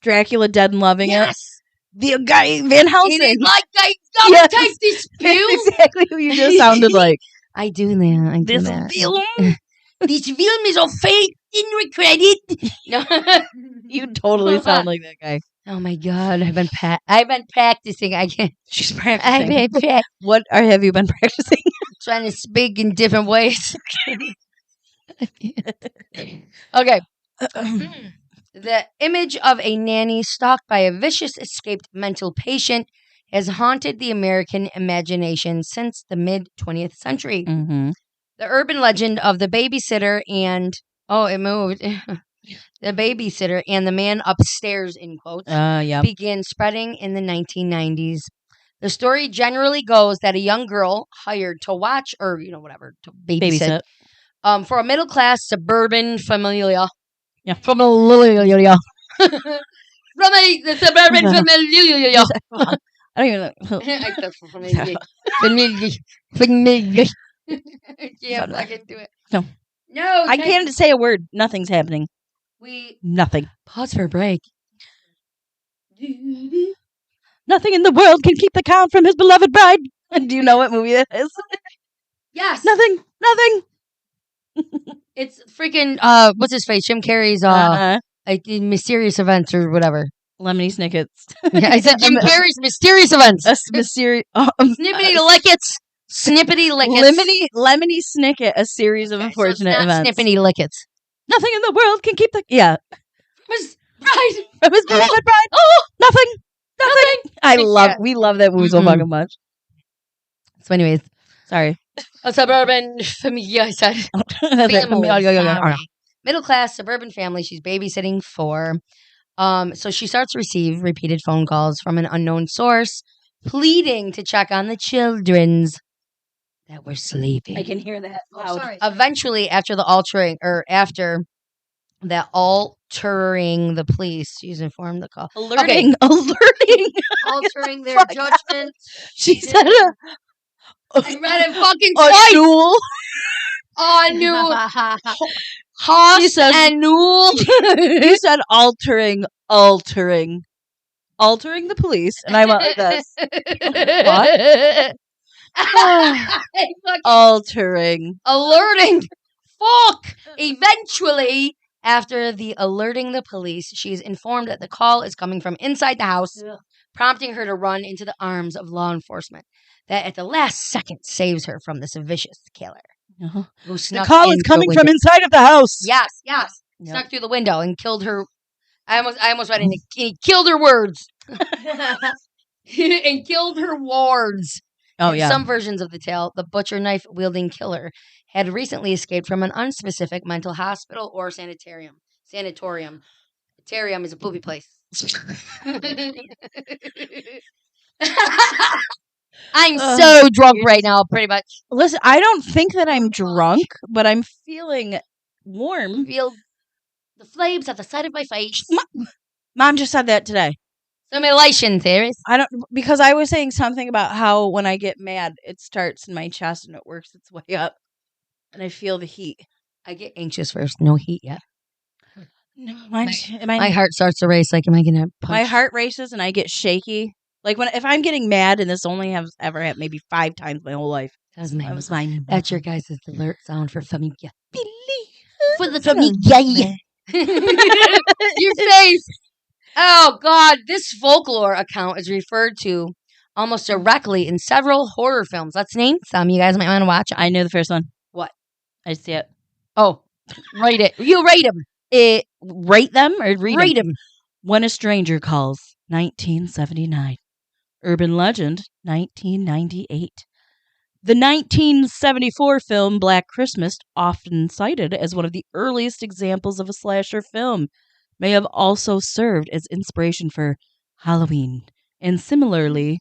Speaker 4: Dracula Dead and Loving It.
Speaker 2: Yes.
Speaker 4: The guy Van Helsing.
Speaker 2: It is like I gotta
Speaker 4: Yes.
Speaker 2: take this
Speaker 4: That's
Speaker 2: film.
Speaker 4: exactly who you just sounded like.
Speaker 2: I do that. I do
Speaker 4: This
Speaker 2: that.
Speaker 4: film.
Speaker 2: This film is of fate in credit. No.
Speaker 4: You totally sound like that guy.
Speaker 2: Oh my god, I've been practicing. I can't.
Speaker 4: She's
Speaker 2: I've
Speaker 4: practicing.
Speaker 2: been
Speaker 4: What have you been practicing?
Speaker 2: trying to speak in different ways. Okay. The image of a nanny stalked by a vicious escaped mental patient has haunted the American imagination since the mid 20th century.
Speaker 4: Mm-hmm.
Speaker 2: The urban legend of the babysitter and it moved. The babysitter and the man upstairs, in quotes,
Speaker 4: Yeah.
Speaker 2: began spreading in the 1990s. The story generally goes that a young girl hired to watch or to babysit for a middle class suburban familia.
Speaker 4: Yeah.
Speaker 2: From a familia. From a suburban familia.
Speaker 4: I don't even know.
Speaker 2: Familia. I can't fucking do it.
Speaker 4: No.
Speaker 2: No.
Speaker 4: I can't say a word. Nothing's happening. Nothing.
Speaker 2: Pause for a break.
Speaker 4: Nothing in the world can keep the count from his beloved bride. Do you know what movie that is?
Speaker 2: Yes.
Speaker 4: Nothing.
Speaker 2: It's freaking what's his face? Jim Carrey's like Mysterious Events or whatever.
Speaker 4: Lemony Snicket's.
Speaker 2: Yeah, I said Jim Carrey's Mysterious Events.
Speaker 4: Mysterious.
Speaker 2: Snippety lickets. Snippety lickets.
Speaker 4: Lemony Snicket, a series of unfortunate events.
Speaker 2: Snippety lickets.
Speaker 4: Nothing in the world can keep the
Speaker 2: Was right.
Speaker 4: From his beloved bride. Oh, nothing. We love that movie so fucking much.
Speaker 2: So, anyways,
Speaker 4: sorry.
Speaker 2: A suburban family. I said middle class suburban family. She's babysitting for. So she starts to receive repeated phone calls from an unknown source, pleading to check on the children's that were sleeping.
Speaker 4: I can hear that loud.
Speaker 2: Sorry. Eventually, after altering the police, she's informed the call.
Speaker 4: Alerting.
Speaker 2: Altering their judgment.
Speaker 4: She said
Speaker 2: I read it fucking twice. Hoss
Speaker 4: she says,
Speaker 2: and Newell.
Speaker 4: You said altering the police, and I went like this. What? Altering.
Speaker 2: Alerting. Fuck. Eventually, after alerting the police, she's informed that the call is coming from inside the house, prompting her to run into the arms of law enforcement. That at the last second saves her from this vicious killer.
Speaker 4: Uh-huh.
Speaker 2: Who snuck
Speaker 4: the call is coming from inside of the house.
Speaker 2: Yes. Yep. Snuck through the window and killed her. I almost read it. He killed her words. And killed her wards.
Speaker 4: Oh,
Speaker 2: In some versions of the tale, the butcher knife wielding killer had recently escaped from an unspecific mental hospital or sanatorium. Sanatorium is a poopy place. I'm so drunk right now, pretty much.
Speaker 4: Listen, I don't think that I'm drunk, but I'm feeling warm.
Speaker 2: Feel the flames at the side of my face.
Speaker 4: Mom just said that today.
Speaker 2: Simulation theories.
Speaker 4: Because I was saying something about how when I get mad, it starts in my chest and it works its way up, and I feel the heat.
Speaker 2: I get anxious first. No heat yet.
Speaker 4: No,
Speaker 2: my heart starts to race. Like, am I gonna punch?
Speaker 4: My heart races and I get shaky. Like if I'm getting mad, and this only has ever happened maybe 5 times my whole life.
Speaker 2: That was mine. That's your guys' alert sound for familia.
Speaker 4: For the familia.
Speaker 2: Your face. Oh God! This folklore account is referred to almost directly in several horror films. Let's name some. You guys might want to watch.
Speaker 4: I know the first one.
Speaker 2: What?
Speaker 4: I see it.
Speaker 2: Oh, write it. You rate them.
Speaker 4: Rate them or read
Speaker 2: them.
Speaker 4: When a Stranger Calls, 1979. Urban Legend, 1998. The 1974 film Black Christmas, often cited as one of the earliest examples of a slasher film, may have also served as inspiration for Halloween. And similarly,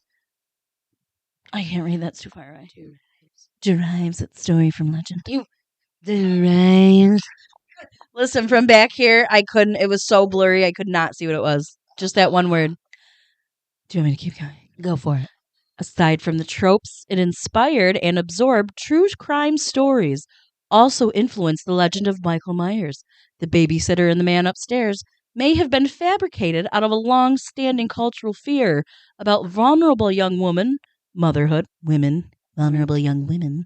Speaker 4: I can't read, that's too far away. Derives its story from legend.
Speaker 2: Derives.
Speaker 4: Listen, from back here, I couldn't, it was so blurry, I could not see what it was. Just that one word. Do you want me to keep going?
Speaker 2: Go for it.
Speaker 4: Aside from the tropes, it inspired and absorbed true crime stories, also influenced the legend of Michael Myers. The babysitter and the man upstairs may have been fabricated out of a long-standing cultural fear about vulnerable young women, motherhood, women, vulnerable young women,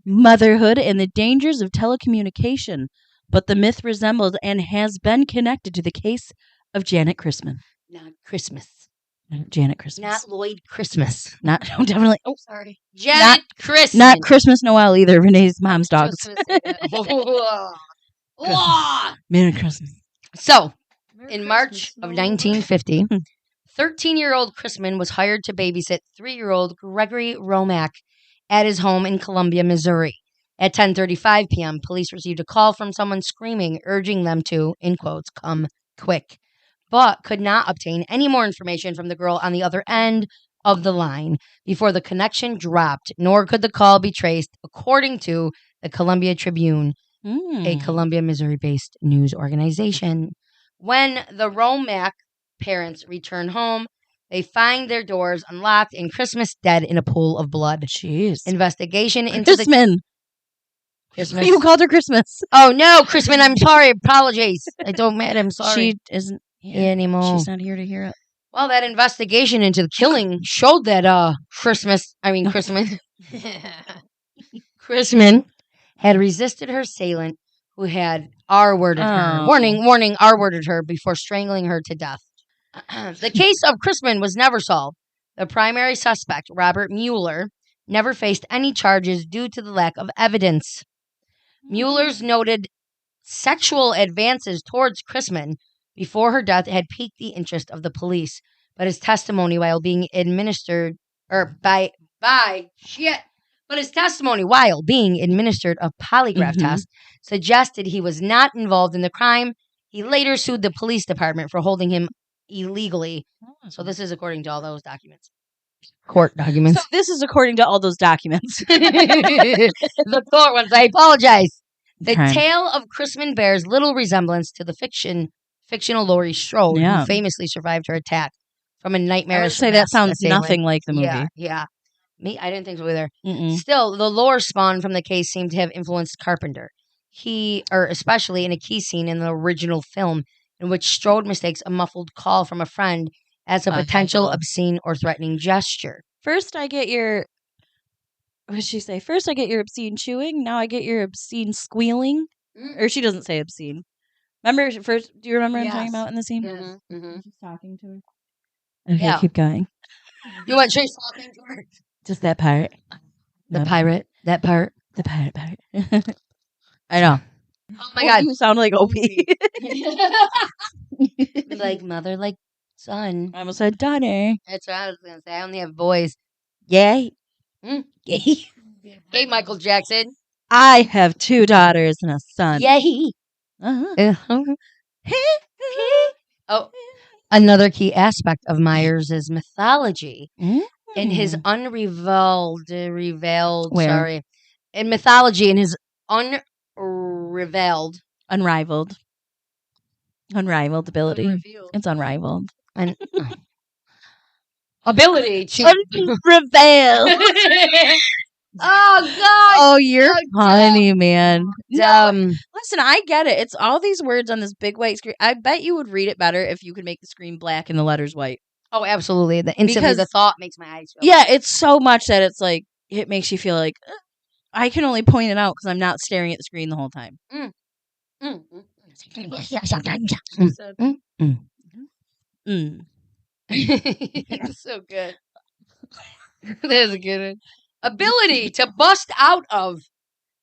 Speaker 4: motherhood, and the dangers of telecommunication. But the myth resembled and has been connected to the case of Janet Christman.
Speaker 2: Not Christmas.
Speaker 4: Janet Christmas.
Speaker 2: Not Lloyd Christmas.
Speaker 4: Not definitely. Oh,
Speaker 3: Sorry.
Speaker 2: Janet Christmas.
Speaker 4: not Christmas Noel either. Renee's mom's dogs. Merry Christmas.
Speaker 2: So, in March of 1950, 13-year-old Chrisman was hired to babysit 3-year-old Gregory Romack at his home in Columbia, Missouri. At 10:35 p.m., police received a call from someone screaming, urging them to, in quotes, come quick, but could not obtain any more information from the girl on the other end of the line before the connection dropped, nor could the call be traced, according to the Columbia Tribune, a Columbia, Missouri-based news organization. When the Romack parents return home, they find their doors unlocked and Christmas dead in a pool of blood.
Speaker 4: Jeez.
Speaker 2: Investigation into
Speaker 4: Christmas.
Speaker 2: Christmas.
Speaker 4: You called her Christmas.
Speaker 2: Oh no, Christmas! I'm sorry. Apologies. I don't matter. I'm sorry.
Speaker 4: She isn't
Speaker 2: here anymore.
Speaker 4: She's not here to hear it.
Speaker 2: Well, that investigation into the killing showed that Christmas had resisted her assailant, who had R-worded her. Warning, R-worded her before strangling her to death. The case of Chrisman was never solved. The primary suspect, Robert Mueller, never faced any charges due to the lack of evidence. Mueller's noted sexual advances towards Chrisman before her death had piqued the interest of the police, but his testimony while being administered a polygraph test suggested he was not involved in the crime. He later sued the police department for holding him illegally. So this is according to all those documents. Court documents.
Speaker 4: So this is according to all those documents.
Speaker 2: The court ones. I apologize. The tale of Chrisman bears little resemblance to the fictional Laurie Strode, who famously survived her attack from a nightmarish.
Speaker 4: I would say that sounds nothing like the movie.
Speaker 2: Yeah. Me, I didn't think so either. Still, the lore spawned from the case seemed to have influenced Carpenter. Especially in a key scene in the original film, in which Strode mistakes a muffled call from a friend as a potential obscene or threatening gesture.
Speaker 4: First, I get your... What did she say? First, I get your obscene chewing. Now I get your obscene squealing. Or she doesn't say obscene. Remember, first, do you remember what I'm talking about in the scene? She's talking to her. Okay, keep going.
Speaker 2: You want Trace talking to her?
Speaker 4: Just that part.
Speaker 2: The pirate. That part.
Speaker 4: The pirate part. I know.
Speaker 2: Oh my God.
Speaker 4: You sound like OP.
Speaker 2: Like mother, like son.
Speaker 4: I almost said daughter.
Speaker 2: That's what I was going to say. I only have boys.
Speaker 4: Yay.
Speaker 2: Yay. Hey, Michael Jackson.
Speaker 4: I have 2 daughters and a son.
Speaker 2: Yay. Oh, another key aspect of Myers' mythology in his unrivaled ability. It's unrivaled. Ability to
Speaker 4: unrivaled.
Speaker 2: Oh God!
Speaker 4: Oh, you're funny, man.
Speaker 2: Listen,
Speaker 4: I get it. It's all these words on this big white screen. I bet you would read it better if you could make the screen black and the letters white.
Speaker 2: Oh, absolutely. The thought makes my eyes feel.
Speaker 4: Yeah, it's so much that it's like it makes you feel like I can only point it out because I'm not staring at the screen the whole time.
Speaker 2: So good. That is a good one. Ability to bust out of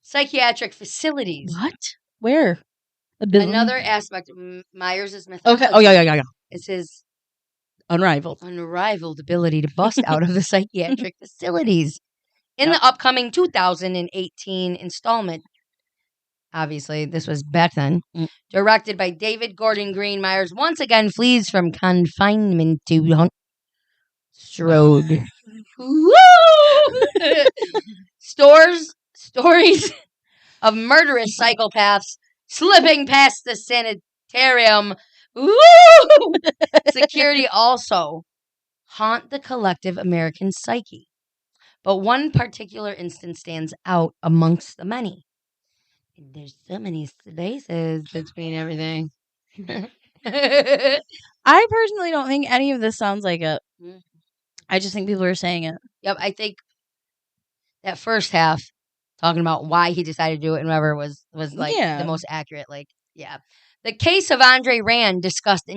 Speaker 2: psychiatric facilities.
Speaker 4: What? Where?
Speaker 2: Another aspect of Myers' mythology.
Speaker 4: Okay. Oh, yeah.
Speaker 2: Is his
Speaker 4: unrivaled
Speaker 2: ability to bust out of the psychiatric facilities. In the upcoming 2018 installment, obviously this was back then, directed by David Gordon Green, Myers once again flees from confinement to hunt Strode. Stories of murderous psychopaths slipping past the sanitarium. Security also haunt the collective American psyche. But one particular instance stands out amongst the many. And there's so many spaces between everything.
Speaker 4: I personally don't think any of this sounds like it. I just think people are saying it.
Speaker 2: Yep, I think that first half, talking about why he decided to do it and whatever, was like the most accurate. The case of Andre Rand, discussed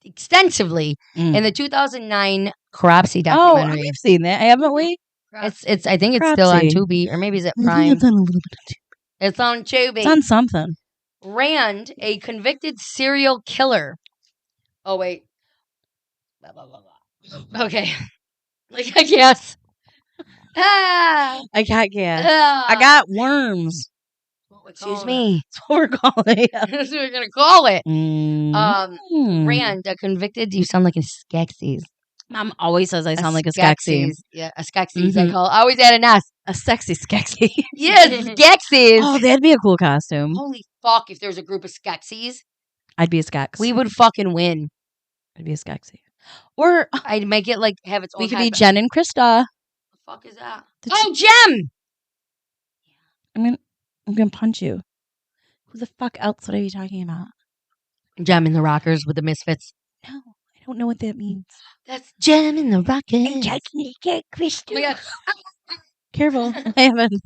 Speaker 2: extensively in the 2009 Cropsy
Speaker 4: Oh,
Speaker 2: documentary.
Speaker 4: we've seen that, haven't we?
Speaker 2: It's I think it's still on
Speaker 4: Cropsy.
Speaker 2: Tubi, or maybe is it
Speaker 4: I think
Speaker 2: Prime?
Speaker 4: it's on a little bit of
Speaker 2: It's on Tubi.
Speaker 4: It's on something.
Speaker 2: Rand, a convicted serial killer. Oh, wait. Blah, blah, blah, blah. Okay. Like, I guess.
Speaker 4: I got gas. I got worms.
Speaker 2: Excuse me.
Speaker 4: That's what we're calling it.
Speaker 2: That's what we're going to call it.
Speaker 4: Mm.
Speaker 2: Rand, a convicted. You sound like a Skeksis.
Speaker 4: Mom always says I sound like a Skeksis.
Speaker 2: Yeah, a Skeksis. I call. I always add an S.
Speaker 4: A sexy Skeksis.
Speaker 2: Yes, Skeksis.
Speaker 4: Oh, that'd be a cool costume.
Speaker 2: Holy fuck! If there was a group of Skeksis,
Speaker 4: I'd be a Skex.
Speaker 2: we would fucking win.
Speaker 4: I'd be a Skeksis. Or
Speaker 2: I'd make it like have its own.
Speaker 4: we could
Speaker 2: type
Speaker 4: be
Speaker 2: of-
Speaker 4: Jen and Krista.
Speaker 2: The fuck is that?
Speaker 4: The
Speaker 2: Oh, Jem!
Speaker 4: I'm gonna punch you. Who the fuck else would I be talking about?
Speaker 2: Jem in the Rockers with the Misfits.
Speaker 4: No, I don't know what that means.
Speaker 2: That's Jem in the Rockers.
Speaker 4: Krista.
Speaker 2: Oh my God.
Speaker 4: Careful. I haven't.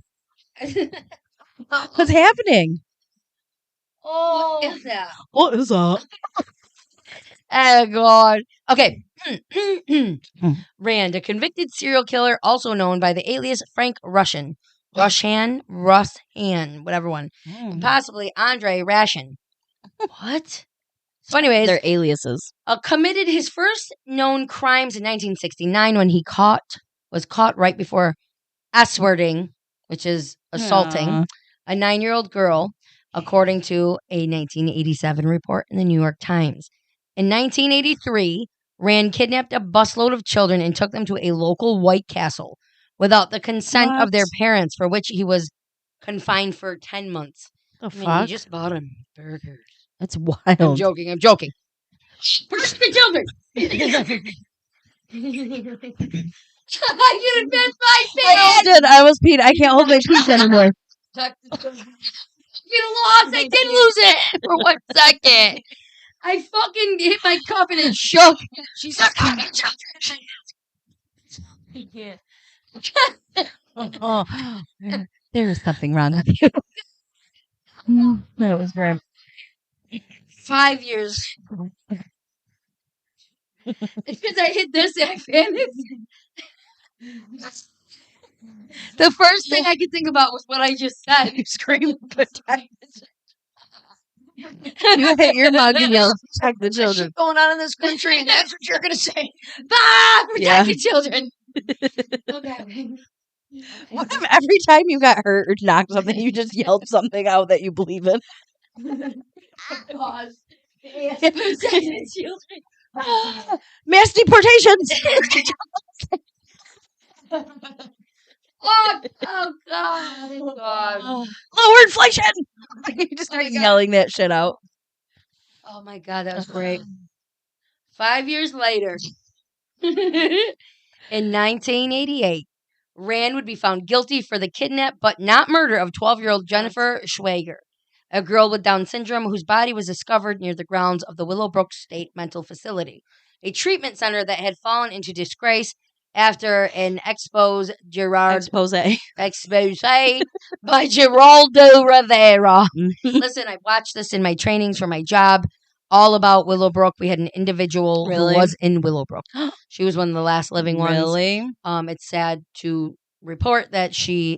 Speaker 4: What's happening?
Speaker 2: Oh, what is that?
Speaker 4: What is that?
Speaker 2: Oh, God. Okay. Rand, a convicted serial killer, also known by the alias Frank Rushan, whatever one, and possibly Andre Rashin. What? So, anyways,
Speaker 4: They're aliases.
Speaker 2: committed his first known crimes in 1969 when he was caught right before S-wording, which is assaulting
Speaker 4: Aw.
Speaker 2: a 9-year-old girl, according to a 1987 report in the New York Times. In 1983, Rand kidnapped a busload of children and took them to a local White Castle without the consent of their
Speaker 4: What?
Speaker 2: parents, for which he was confined for 10 months.
Speaker 4: The
Speaker 2: I mean,
Speaker 4: fuck?
Speaker 2: you just bought him burgers.
Speaker 4: That's
Speaker 2: I'm
Speaker 4: wild.
Speaker 2: joking. I'm joking. Protect the children. I didn't miss my
Speaker 4: I
Speaker 2: pants.
Speaker 4: did. I was peed. I can't hold my peas anymore.
Speaker 2: You lost. I did lose it for 1 second. I fucking hit my cup and it shook. She's a fucking children.
Speaker 4: Oh, there is something wrong with you. That was great.
Speaker 2: 5 years. Because I hit this and I vanished. The first thing I could think about was what I just said.
Speaker 4: You scream, protect. You hit your mug and yell, protect the children.
Speaker 2: Shit going on in this country, and that's what you're gonna say. Ah, protect
Speaker 4: Yeah.
Speaker 2: the children. Okay.
Speaker 4: What if every time you got hurt or knocked something, you just yelled something out that you believe in?
Speaker 2: Pause. Protect the children.
Speaker 4: Mass deportations!
Speaker 2: Oh God! Oh God!
Speaker 4: Lower inflation! You just
Speaker 2: Oh my
Speaker 4: start
Speaker 2: God.
Speaker 4: yelling that shit out.
Speaker 2: Oh my God, that was great. 5 years later, in 1988, Rand would be found guilty for the kidnap but not murder of 12-year-old Jennifer Schwager, a girl with Down syndrome whose body was discovered near the grounds of the Willowbrook State Mental Facility, a treatment center that had fallen into disgrace after an expose by Geraldo Rivera. Listen, I watched this in my trainings for my job, all about Willowbrook. We had an individual
Speaker 4: Really?
Speaker 2: who was in Willowbrook. She was one of the last living ones.
Speaker 4: Really?
Speaker 2: It's sad to report that she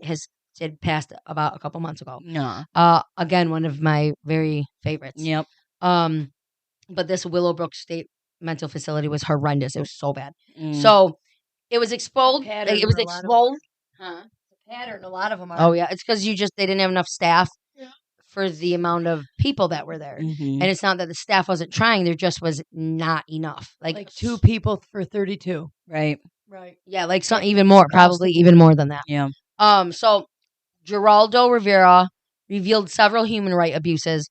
Speaker 2: had passed about a couple months ago.
Speaker 4: No.
Speaker 2: Again, one of my very favorites.
Speaker 4: Yep.
Speaker 2: But this Willowbrook State Mental Facility was horrendous. It was so bad.
Speaker 4: Mm.
Speaker 2: So it was exposed.
Speaker 3: Pattern
Speaker 2: It was
Speaker 3: for a lot of
Speaker 2: exposed. Huh?
Speaker 3: Pattern. A lot of them are.
Speaker 2: Oh yeah, it's because they didn't have enough staff for the amount of people that were there.
Speaker 4: Mhm.
Speaker 2: And it's not that the staff wasn't trying; there just was not enough.
Speaker 3: Like 2 people for 32.
Speaker 4: Right.
Speaker 3: Right.
Speaker 2: Yeah, like some even more, probably even more than that.
Speaker 4: Yeah.
Speaker 2: So Geraldo Rivera revealed several human rights abuses.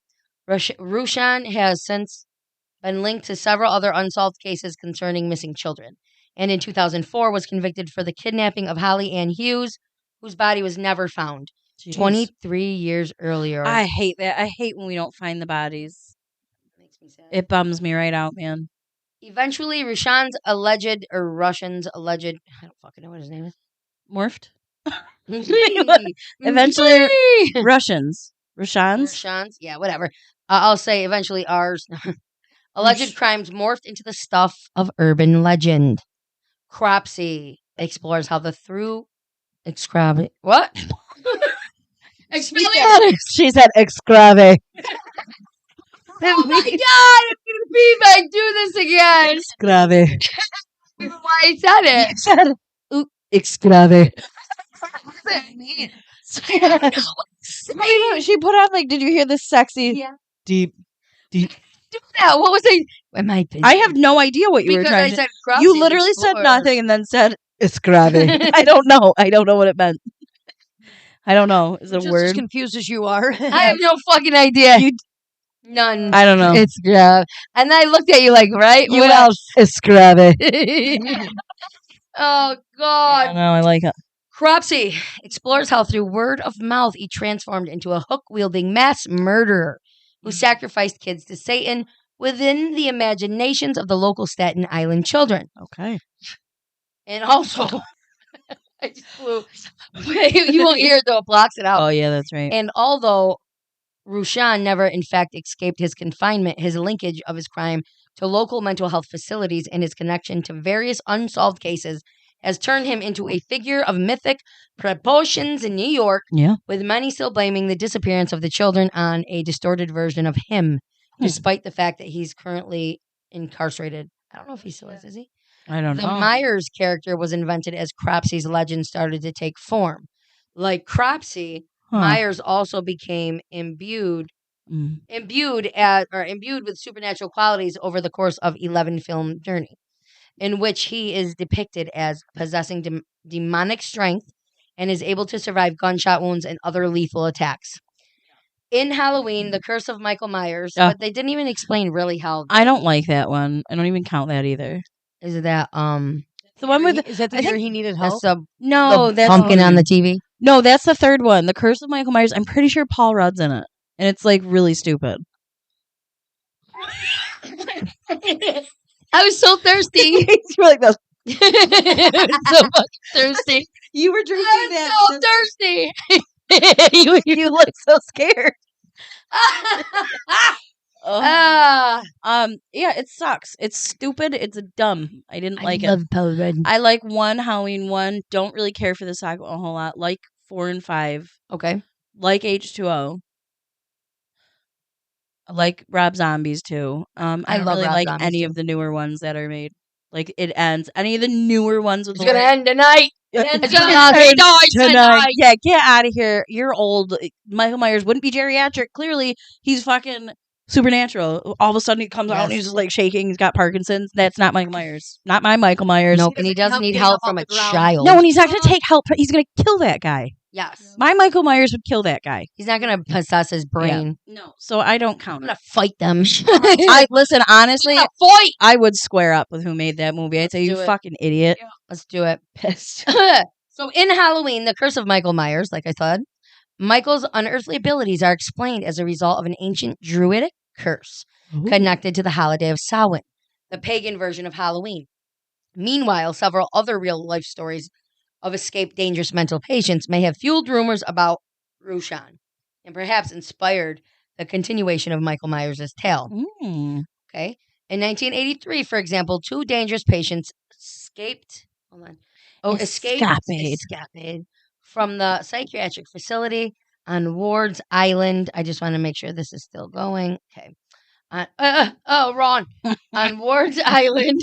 Speaker 2: Rushan has since been linked to several other unsolved cases concerning missing children, and in 2004 was convicted for the kidnapping of Holly Ann Hughes, whose body was never found.
Speaker 4: Jeez.
Speaker 2: 23 years earlier.
Speaker 4: I hate that. I hate when we don't find the bodies.
Speaker 2: Makes me sad.
Speaker 4: It bums me right out, man.
Speaker 2: Eventually, Russian's alleged, I don't fucking know what his name is.
Speaker 4: Morphed? Eventually, Russians. Russians?
Speaker 2: Russians, yeah, whatever. I'll say eventually ours. Alleged crimes morphed into the stuff of urban legend. Cropsy explores how the what?
Speaker 4: She said excrave.
Speaker 2: Oh my god, I'm gonna be if I do this again.
Speaker 4: Excrave.
Speaker 2: Why I said it.
Speaker 4: You said excrave.
Speaker 2: What does that mean?
Speaker 4: She put on like, did you hear this sexy, deep?
Speaker 2: Do that. What was I?
Speaker 4: I have no idea what you were trying to.
Speaker 2: Said Cropsy
Speaker 4: You literally said
Speaker 2: explores.
Speaker 4: nothing and then said excrave. I don't know. I don't know what it meant. I don't know. Is it a
Speaker 3: Just
Speaker 4: word?
Speaker 3: as confused as you are.
Speaker 2: I have no fucking idea. None.
Speaker 4: I don't know.
Speaker 2: It's and I looked at you like, right?
Speaker 4: You
Speaker 2: What
Speaker 4: went,
Speaker 2: else?
Speaker 4: excrave.
Speaker 2: Oh God.
Speaker 4: No, I like it.
Speaker 2: Cropsy explores how through word of mouth he transformed into a hook-wielding mass murderer who sacrificed kids to Satan within the imaginations of the local Staten Island children.
Speaker 4: Okay.
Speaker 2: And also, I just flew. You won't hear it though, it blocks it out.
Speaker 4: Oh, yeah, that's right.
Speaker 2: And although Rushan never, in fact, escaped his confinement, his linkage of his crime to local mental health facilities and his connection to various unsolved cases has turned him into a figure of mythic proportions in New York, with many still blaming the disappearance of the children on a distorted version of him, despite the fact that he's currently incarcerated. I don't know if he still is he?
Speaker 4: I don't know.
Speaker 2: The Myers character was invented as Cropsy's legend started to take form. Like Cropsy, Myers also became imbued with supernatural qualities over the course of 11 film journey, in which he is depicted as possessing demonic strength and is able to survive gunshot wounds and other lethal attacks. In Halloween, The Curse of Michael Myers, but they didn't even explain really how.
Speaker 4: I don't like that one. I don't even count that either.
Speaker 2: Is that
Speaker 4: the one with
Speaker 3: is that the year he needed help?
Speaker 2: that's
Speaker 4: that's
Speaker 2: pumpkin on the TV?
Speaker 4: No, that's the third one. The Curse of Michael Myers. I'm pretty sure Paul Rudd's in it, and it's like really stupid.
Speaker 2: I was so thirsty.
Speaker 4: You're like this.
Speaker 2: So fucking thirsty.
Speaker 4: You were drinking
Speaker 2: I was so thirsty.
Speaker 4: you look so scared. Yeah, it sucks. It's stupid. It's dumb. I didn't like it.
Speaker 2: I love Paul Rudd.
Speaker 4: I like 1, Halloween 1. Don't really care for the saga a whole lot. Like 4 and 5.
Speaker 2: Okay.
Speaker 4: Like H2O. I like Rob Zombies too. I don't
Speaker 2: love
Speaker 4: really
Speaker 2: Rob
Speaker 4: like
Speaker 2: Zombies
Speaker 4: any
Speaker 2: too.
Speaker 4: of the newer ones that are made. Like It Ends. Any of the newer ones with
Speaker 2: It's gonna end tonight.
Speaker 4: It's
Speaker 2: gonna end tonight.
Speaker 4: Yeah, get out of here. You're old. Michael Myers wouldn't be geriatric. Clearly, he's fucking supernatural. All of a sudden, he comes out and he's just like shaking. He's got Parkinson's. That's not Michael Myers. Not my Michael Myers.
Speaker 2: Nope, and he doesn't need help from a child.
Speaker 4: No, and he's not going to take help. He's going to kill that guy.
Speaker 2: Yes.
Speaker 4: My Michael Myers would kill that guy.
Speaker 2: He's not going to possess his brain.
Speaker 4: Yeah. No. So I don't count
Speaker 2: I'm
Speaker 4: it.
Speaker 2: going to fight them.
Speaker 4: I listen, honestly,
Speaker 2: fight.
Speaker 4: I would square up with who made that movie. I'd say, you
Speaker 2: do it.
Speaker 4: fucking idiot.
Speaker 2: Yeah. Let's do it.
Speaker 4: Pissed.
Speaker 2: So in Halloween, The Curse of Michael Myers, like I said, Michael's unearthly abilities are explained as a result of an ancient druidic curse connected to the holiday of Samhain, the pagan version of Halloween. Meanwhile, several other real-life stories of escaped dangerous mental patients may have fueled rumors about Rushan and perhaps inspired the continuation of Michael Myers' tale. Okay. In 1983, for example, 2 dangerous patients escaped from the psychiatric facility on Ward's Island. I just want to make sure this is still going. Okay. Ron. On Ward's Island.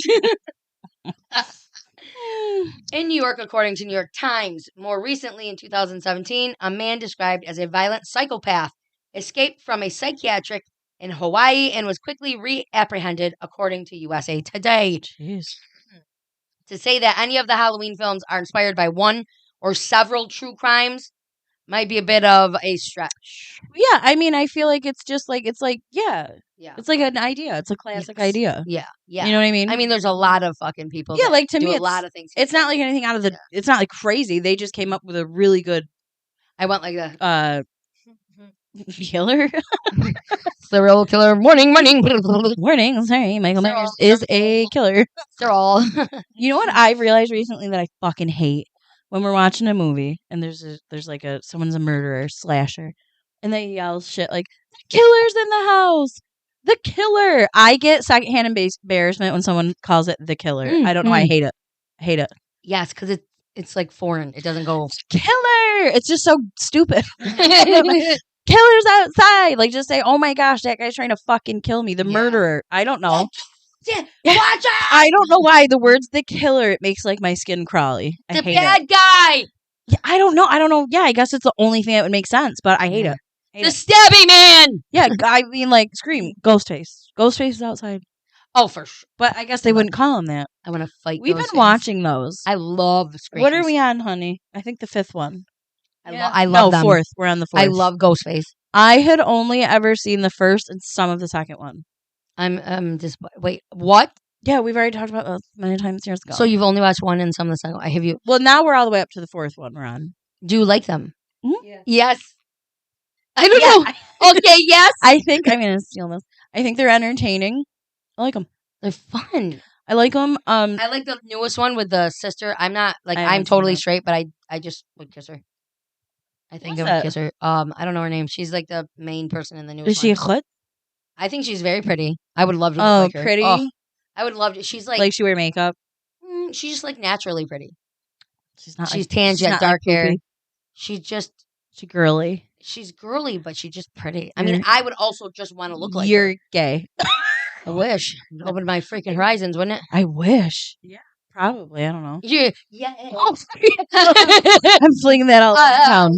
Speaker 2: In New York, according to New York Times. More recently, in 2017, a man described as a violent psychopath escaped from a psychiatric in Hawaii and was quickly reapprehended, according to USA Today.
Speaker 4: Jeez.
Speaker 2: To say that any of the Halloween films are inspired by one or several true crimes might be a bit of a stretch.
Speaker 4: Yeah, I mean, I feel like it's just like,
Speaker 2: Yeah.
Speaker 4: it's like an idea. It's a classic idea.
Speaker 2: Yeah.
Speaker 4: You know what I mean?
Speaker 2: I mean, there's a lot of fucking people.
Speaker 4: Yeah,
Speaker 2: that
Speaker 4: like to
Speaker 2: do
Speaker 4: me,
Speaker 2: a lot of things.
Speaker 4: It's not like anything out of the. It's not like crazy. They just came up with a really good.
Speaker 2: I went like that.
Speaker 4: Killer.
Speaker 2: Serial killer. Warning.
Speaker 4: Warning. Sorry, Michael
Speaker 2: They're
Speaker 4: Myers
Speaker 2: all-
Speaker 4: is a killer.
Speaker 2: They're all.
Speaker 4: You know what I've realized recently that I fucking hate when we're watching a movie and there's like someone's a murderer, slasher, and they yell shit like "The killer's in the house." The Killer. I get secondhand embarrassment when someone calls it The Killer. I don't know why I hate it. I hate it.
Speaker 2: Yes, because it's like foreign. It doesn't go.
Speaker 4: Killer. It's just so stupid. Killer's outside. Like, just say, oh my gosh, that guy's trying to fucking kill me. The murderer. I don't know.
Speaker 2: Watch out!
Speaker 4: I don't know why the words The Killer, it makes like my skin crawly. I
Speaker 2: The
Speaker 4: hate
Speaker 2: bad
Speaker 4: it.
Speaker 2: guy!
Speaker 4: Yeah, I don't know. Yeah, I guess it's the only thing that would make sense, but I hate it.
Speaker 2: The stabby man!
Speaker 4: Yeah, I mean, like, Scream. Ghostface. Ghostface is outside.
Speaker 2: Oh, for sure.
Speaker 4: But I guess they wouldn't call him that.
Speaker 2: I want to fight
Speaker 4: We've
Speaker 2: those
Speaker 4: been watching those.
Speaker 2: I love Scream.
Speaker 4: What are we on, honey? I think the 5th one.
Speaker 2: I love them.
Speaker 4: 4th. We're on the 4th.
Speaker 2: I love Ghostface.
Speaker 4: I had only ever seen the first and some of the second one.
Speaker 2: I'm just... Wait, what?
Speaker 4: Yeah, we've already talked about those many times years ago.
Speaker 2: So you've only watched one and some of the second one. Have you...
Speaker 4: Well, now we're all the way up to the 4th one we're on.
Speaker 2: Do you like them?
Speaker 4: Mm-hmm.
Speaker 3: Yeah.
Speaker 2: Yes. I don't know. Okay, yes.
Speaker 4: I think I'm going to steal this. I think they're entertaining. I like them.
Speaker 2: They're fun.
Speaker 4: I like them.
Speaker 2: I like the newest one with the sister. I'm not like
Speaker 4: I haven't
Speaker 2: I'm totally
Speaker 4: seen that.
Speaker 2: straight, but I just would kiss her. I think
Speaker 4: Who's
Speaker 2: I would
Speaker 4: that?
Speaker 2: kiss her. I don't know her name. She's like the main person in the newest
Speaker 4: Is she a
Speaker 2: one.
Speaker 4: chut?
Speaker 2: I think she's very pretty. I would love to look
Speaker 4: Oh,
Speaker 2: like her.
Speaker 4: pretty?
Speaker 2: Oh, I would love to. She's like
Speaker 4: she wear makeup?
Speaker 2: she's just like naturally pretty.
Speaker 4: She's not.
Speaker 2: She's
Speaker 4: like,
Speaker 2: tan, she has
Speaker 4: not,
Speaker 2: dark
Speaker 4: like,
Speaker 2: hair.
Speaker 4: poopy.
Speaker 2: She's just
Speaker 4: She girly.
Speaker 2: she's girly, but she's just pretty. I mean, I would also just want to look like
Speaker 4: You're
Speaker 2: her.
Speaker 4: gay.
Speaker 2: I wish. Open my freaking horizons, wouldn't it?
Speaker 4: I wish. Yeah. Probably. I don't know.
Speaker 2: Yeah. Oh,
Speaker 4: I'm flinging that out town.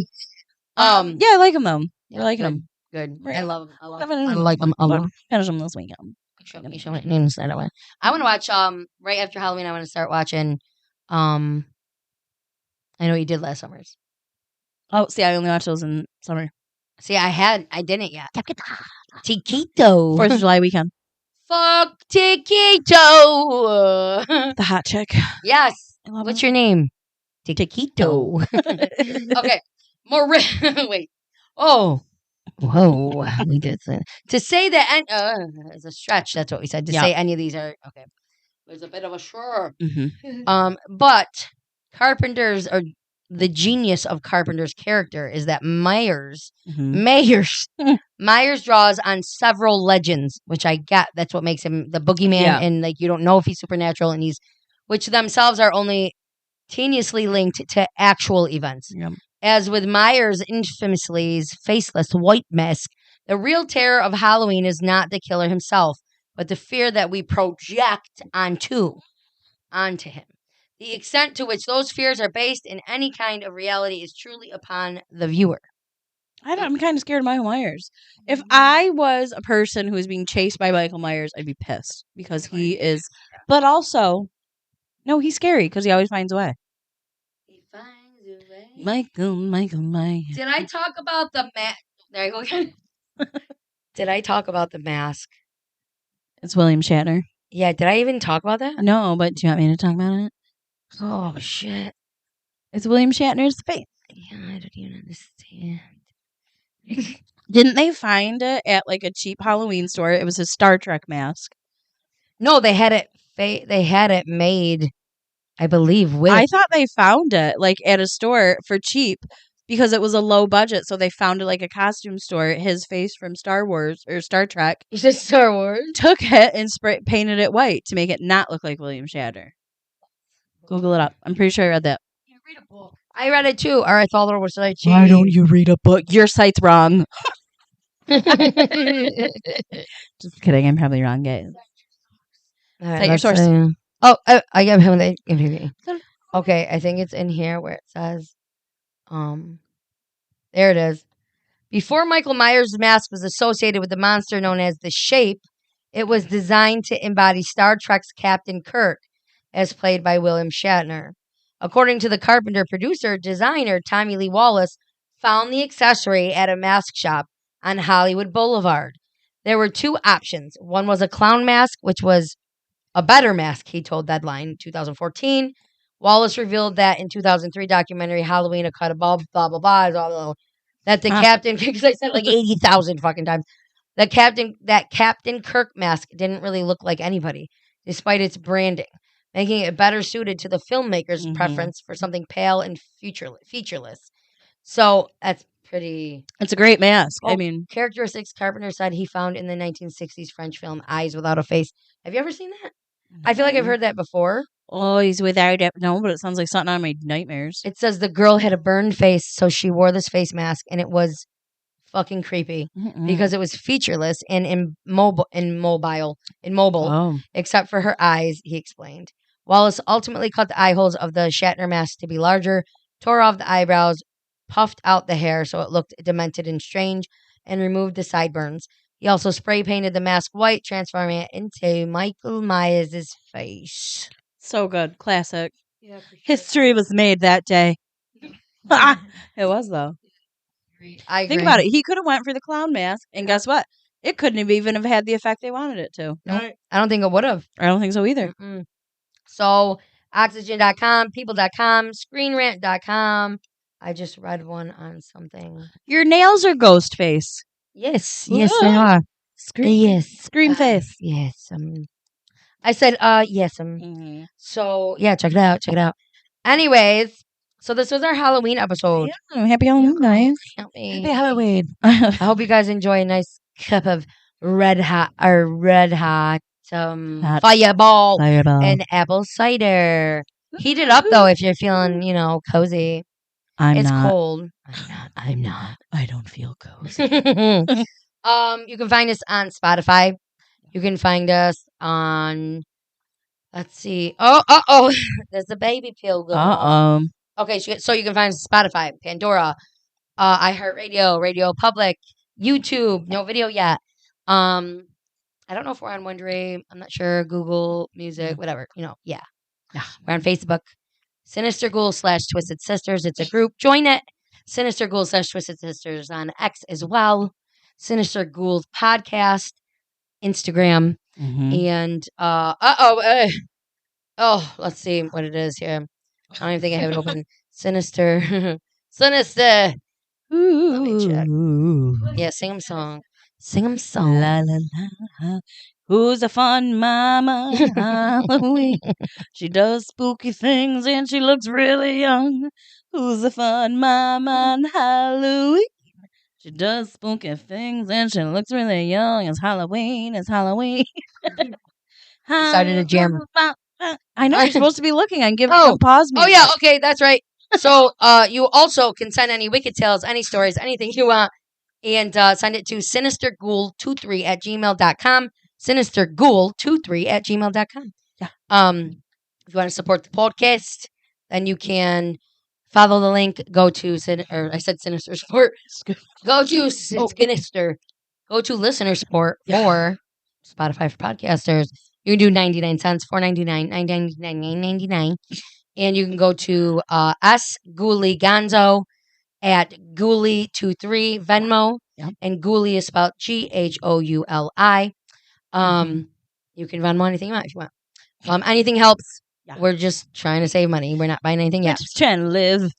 Speaker 2: yeah.
Speaker 4: Yeah, I like them though.
Speaker 2: Yeah,
Speaker 4: I like
Speaker 2: good.
Speaker 4: them.
Speaker 2: Good.
Speaker 4: Right.
Speaker 2: I love them. I love
Speaker 4: I
Speaker 2: them. I like them a lot.
Speaker 4: Finish them this weekend.
Speaker 2: Show me names that I want. I want to watch right after Halloween. I want to start watching I know you did last summer's.
Speaker 4: Oh, see, I only watch those in summer.
Speaker 2: See, I didn't yet. Chiquito.
Speaker 4: 4th of July weekend.
Speaker 2: Fuck Chiquito.
Speaker 4: The hot chick.
Speaker 2: Yes.
Speaker 4: I love
Speaker 2: What's
Speaker 4: her.
Speaker 2: your name? Chiquito. Okay. Wait. Oh. Whoa. We did to say that it's a stretch. That's what we said. To
Speaker 4: Yeah.
Speaker 2: say any of these are okay. There's a bit of a sure.
Speaker 4: Mm-hmm.
Speaker 2: But Carpenter's or the genius of Carpenter's character is that Myers draws on several legends, which I get. That's what makes him the boogeyman, and like you don't know if he's supernatural, and which themselves are only tenuously linked to actual events.
Speaker 4: Yep.
Speaker 2: As with Myers' infamously faceless white mask, the real terror of Halloween is not the killer himself, but the fear that we project onto him. The extent to which those fears are based in any kind of reality is truly upon the viewer.
Speaker 4: I'm kind of scared of Michael Myers. If I was a person who was being chased by Michael Myers, I'd be pissed because he is. But also, no, he's scary because he always finds a way.
Speaker 2: He finds a way.
Speaker 4: Michael Myers.
Speaker 2: Did I talk about the mask? There I go again. Did I talk about the mask?
Speaker 4: It's William Shatner.
Speaker 2: Yeah, did I even talk about that?
Speaker 4: No, but do you want me to talk about it?
Speaker 2: Oh, shit.
Speaker 4: It's William Shatner's face.
Speaker 2: Yeah, I don't even understand.
Speaker 4: Didn't they find it at like a cheap Halloween store? It was his Star Trek mask.
Speaker 2: No, they had it. They had it made, I believe. With
Speaker 4: I thought they found it like at a store for cheap because it was a low budget. So they found it like a costume store. His face from Star Wars or Star Trek.
Speaker 2: You said Star Wars.
Speaker 4: Took it and painted it white to make it not look like William Shatner. Google it up. I'm pretty sure I read that.
Speaker 2: You read a book. I read it too. Or I thought it was like.
Speaker 4: Why don't you read a book? Your site's wrong. Just kidding. I'm probably wrong, guys.
Speaker 2: Right,
Speaker 4: your source.
Speaker 2: I got him. Okay, I think it's in here where it says, there it is. Before Michael Myers' mask was associated with the monster known as the Shape, it was designed to embody Star Trek's Captain Kirk, as played by William Shatner. According to the Carpenter producer-designer Tommy Lee Wallace, found the accessory at a mask shop on Hollywood Boulevard. There were two options. One was a clown mask, which was a better mask, he told Deadline 2014. Wallace revealed that in 2003 documentary Halloween, A Cut Above, blah, blah, blah, that the captain, because I said like 80,000 fucking times, that Captain Kirk mask didn't really look like anybody, despite its branding, making it better suited to the filmmaker's preference for something pale and featureless. So that's pretty.
Speaker 4: It's a great mask. I
Speaker 2: Oh,
Speaker 4: mean,
Speaker 2: characteristics Carpenter said he found in the 1960s French film Eyes Without a Face. Have you ever seen that? I feel like I've heard that before.
Speaker 4: oh, he's without it. No, but it sounds like something out of my nightmares.
Speaker 2: It says the girl had a burned face, so she wore this face mask, and it was fucking creepy because it was featureless and immobile,
Speaker 4: Oh.
Speaker 2: except for her eyes, he explained. Wallace ultimately cut the eye holes of the Shatner mask to be larger, tore off the eyebrows, puffed out the hair so it looked demented and strange, and removed the sideburns. He also spray painted the mask white, transforming it into Michael Myers' face.
Speaker 4: So good. Classic.
Speaker 2: Yeah, for sure.
Speaker 4: History was made that day. It was, though.
Speaker 2: I agree.
Speaker 4: Think about it. He could have went for the clown mask, and guess what? It couldn't have even have had the effect they wanted it to.
Speaker 2: Nope. I don't think it would have.
Speaker 4: I don't think so either.
Speaker 2: So, Oxygen.com, People.com, ScreenRant.com. I just read one on something.
Speaker 4: Your nails are ghost face.
Speaker 2: Yes, yes, they are. Yes.
Speaker 4: Scream face.
Speaker 2: Yes. I said, yes. So, yeah, check it out. Check it out. Anyways, so this was our Halloween episode.
Speaker 4: Yeah, happy Halloween, guys.
Speaker 2: Happy
Speaker 4: Halloween.
Speaker 2: I hope you guys enjoy a nice cup of red hot fireball and apple cider. Heat it up though if you're feeling, cozy. It's cold. I'm not.
Speaker 4: I don't feel cozy.
Speaker 2: You can find us on Spotify. You can find us on. Let's see. Oh, there's a baby pill going on. Okay, so you can find us on Spotify, Pandora, iHeartRadio, Radio Public, YouTube. No video yet. I don't know if we're on Wondery. I'm not sure. Google Music, whatever. Yeah. We're on Facebook. Sinister Ghoul / Twisted Sisters. It's a group. Join it. Sinister Ghoul / Twisted Sisters on X as well. Sinister Ghouls podcast, Instagram, and let's see what it is here. I don't even think I have it open. Sinister. Let me check. Yeah, sing 'em song. Sing 'em song.
Speaker 4: La la la. Who's a fun mama? Halloween. She does spooky things and she looks really young. Who's a fun mama on Halloween? She does spooky things and she looks really young. It's Halloween. It's Halloween.
Speaker 2: Started a jam.
Speaker 4: I know you're supposed to be looking. I can give you a pause.
Speaker 2: Oh yeah, okay, that's right. So you also can send any wicked tales, any stories, anything you want, and send it to sinisterghoul23@gmail.com. Sinisterghoul23@gmail.com.
Speaker 4: Yeah.
Speaker 2: If you want to support the podcast, then you can follow the link. Go to Sinister Support. Go to Sinister. Go to Listener Support for Spotify for podcasters. You can do 99 cents, $4.99, $9.99, $9.99. And you can go to Ghouli Gonzo at Ghouli23 Venmo.
Speaker 4: Yep.
Speaker 2: And Ghouli is spelled Ghouli. You can Venmo anything you want if you want. Anything helps.
Speaker 4: Yeah.
Speaker 2: We're just trying to save money. We're not buying anything
Speaker 4: We're
Speaker 2: yet.
Speaker 4: just trying to live.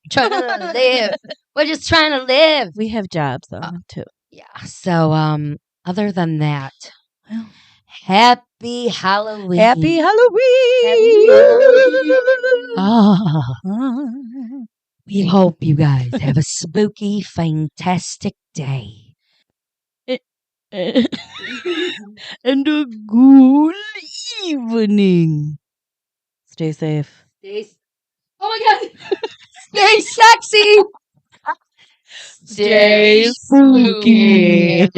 Speaker 2: We're just trying to live.
Speaker 4: We have jobs, though, too.
Speaker 2: Yeah. So, other than that,
Speaker 4: Well,
Speaker 2: happy Halloween.
Speaker 4: Happy Halloween.
Speaker 2: We hope you guys have a spooky, fantastic day.
Speaker 4: And a good evening. Stay safe.
Speaker 2: Oh my God. Stay sexy.
Speaker 4: Stay spooky.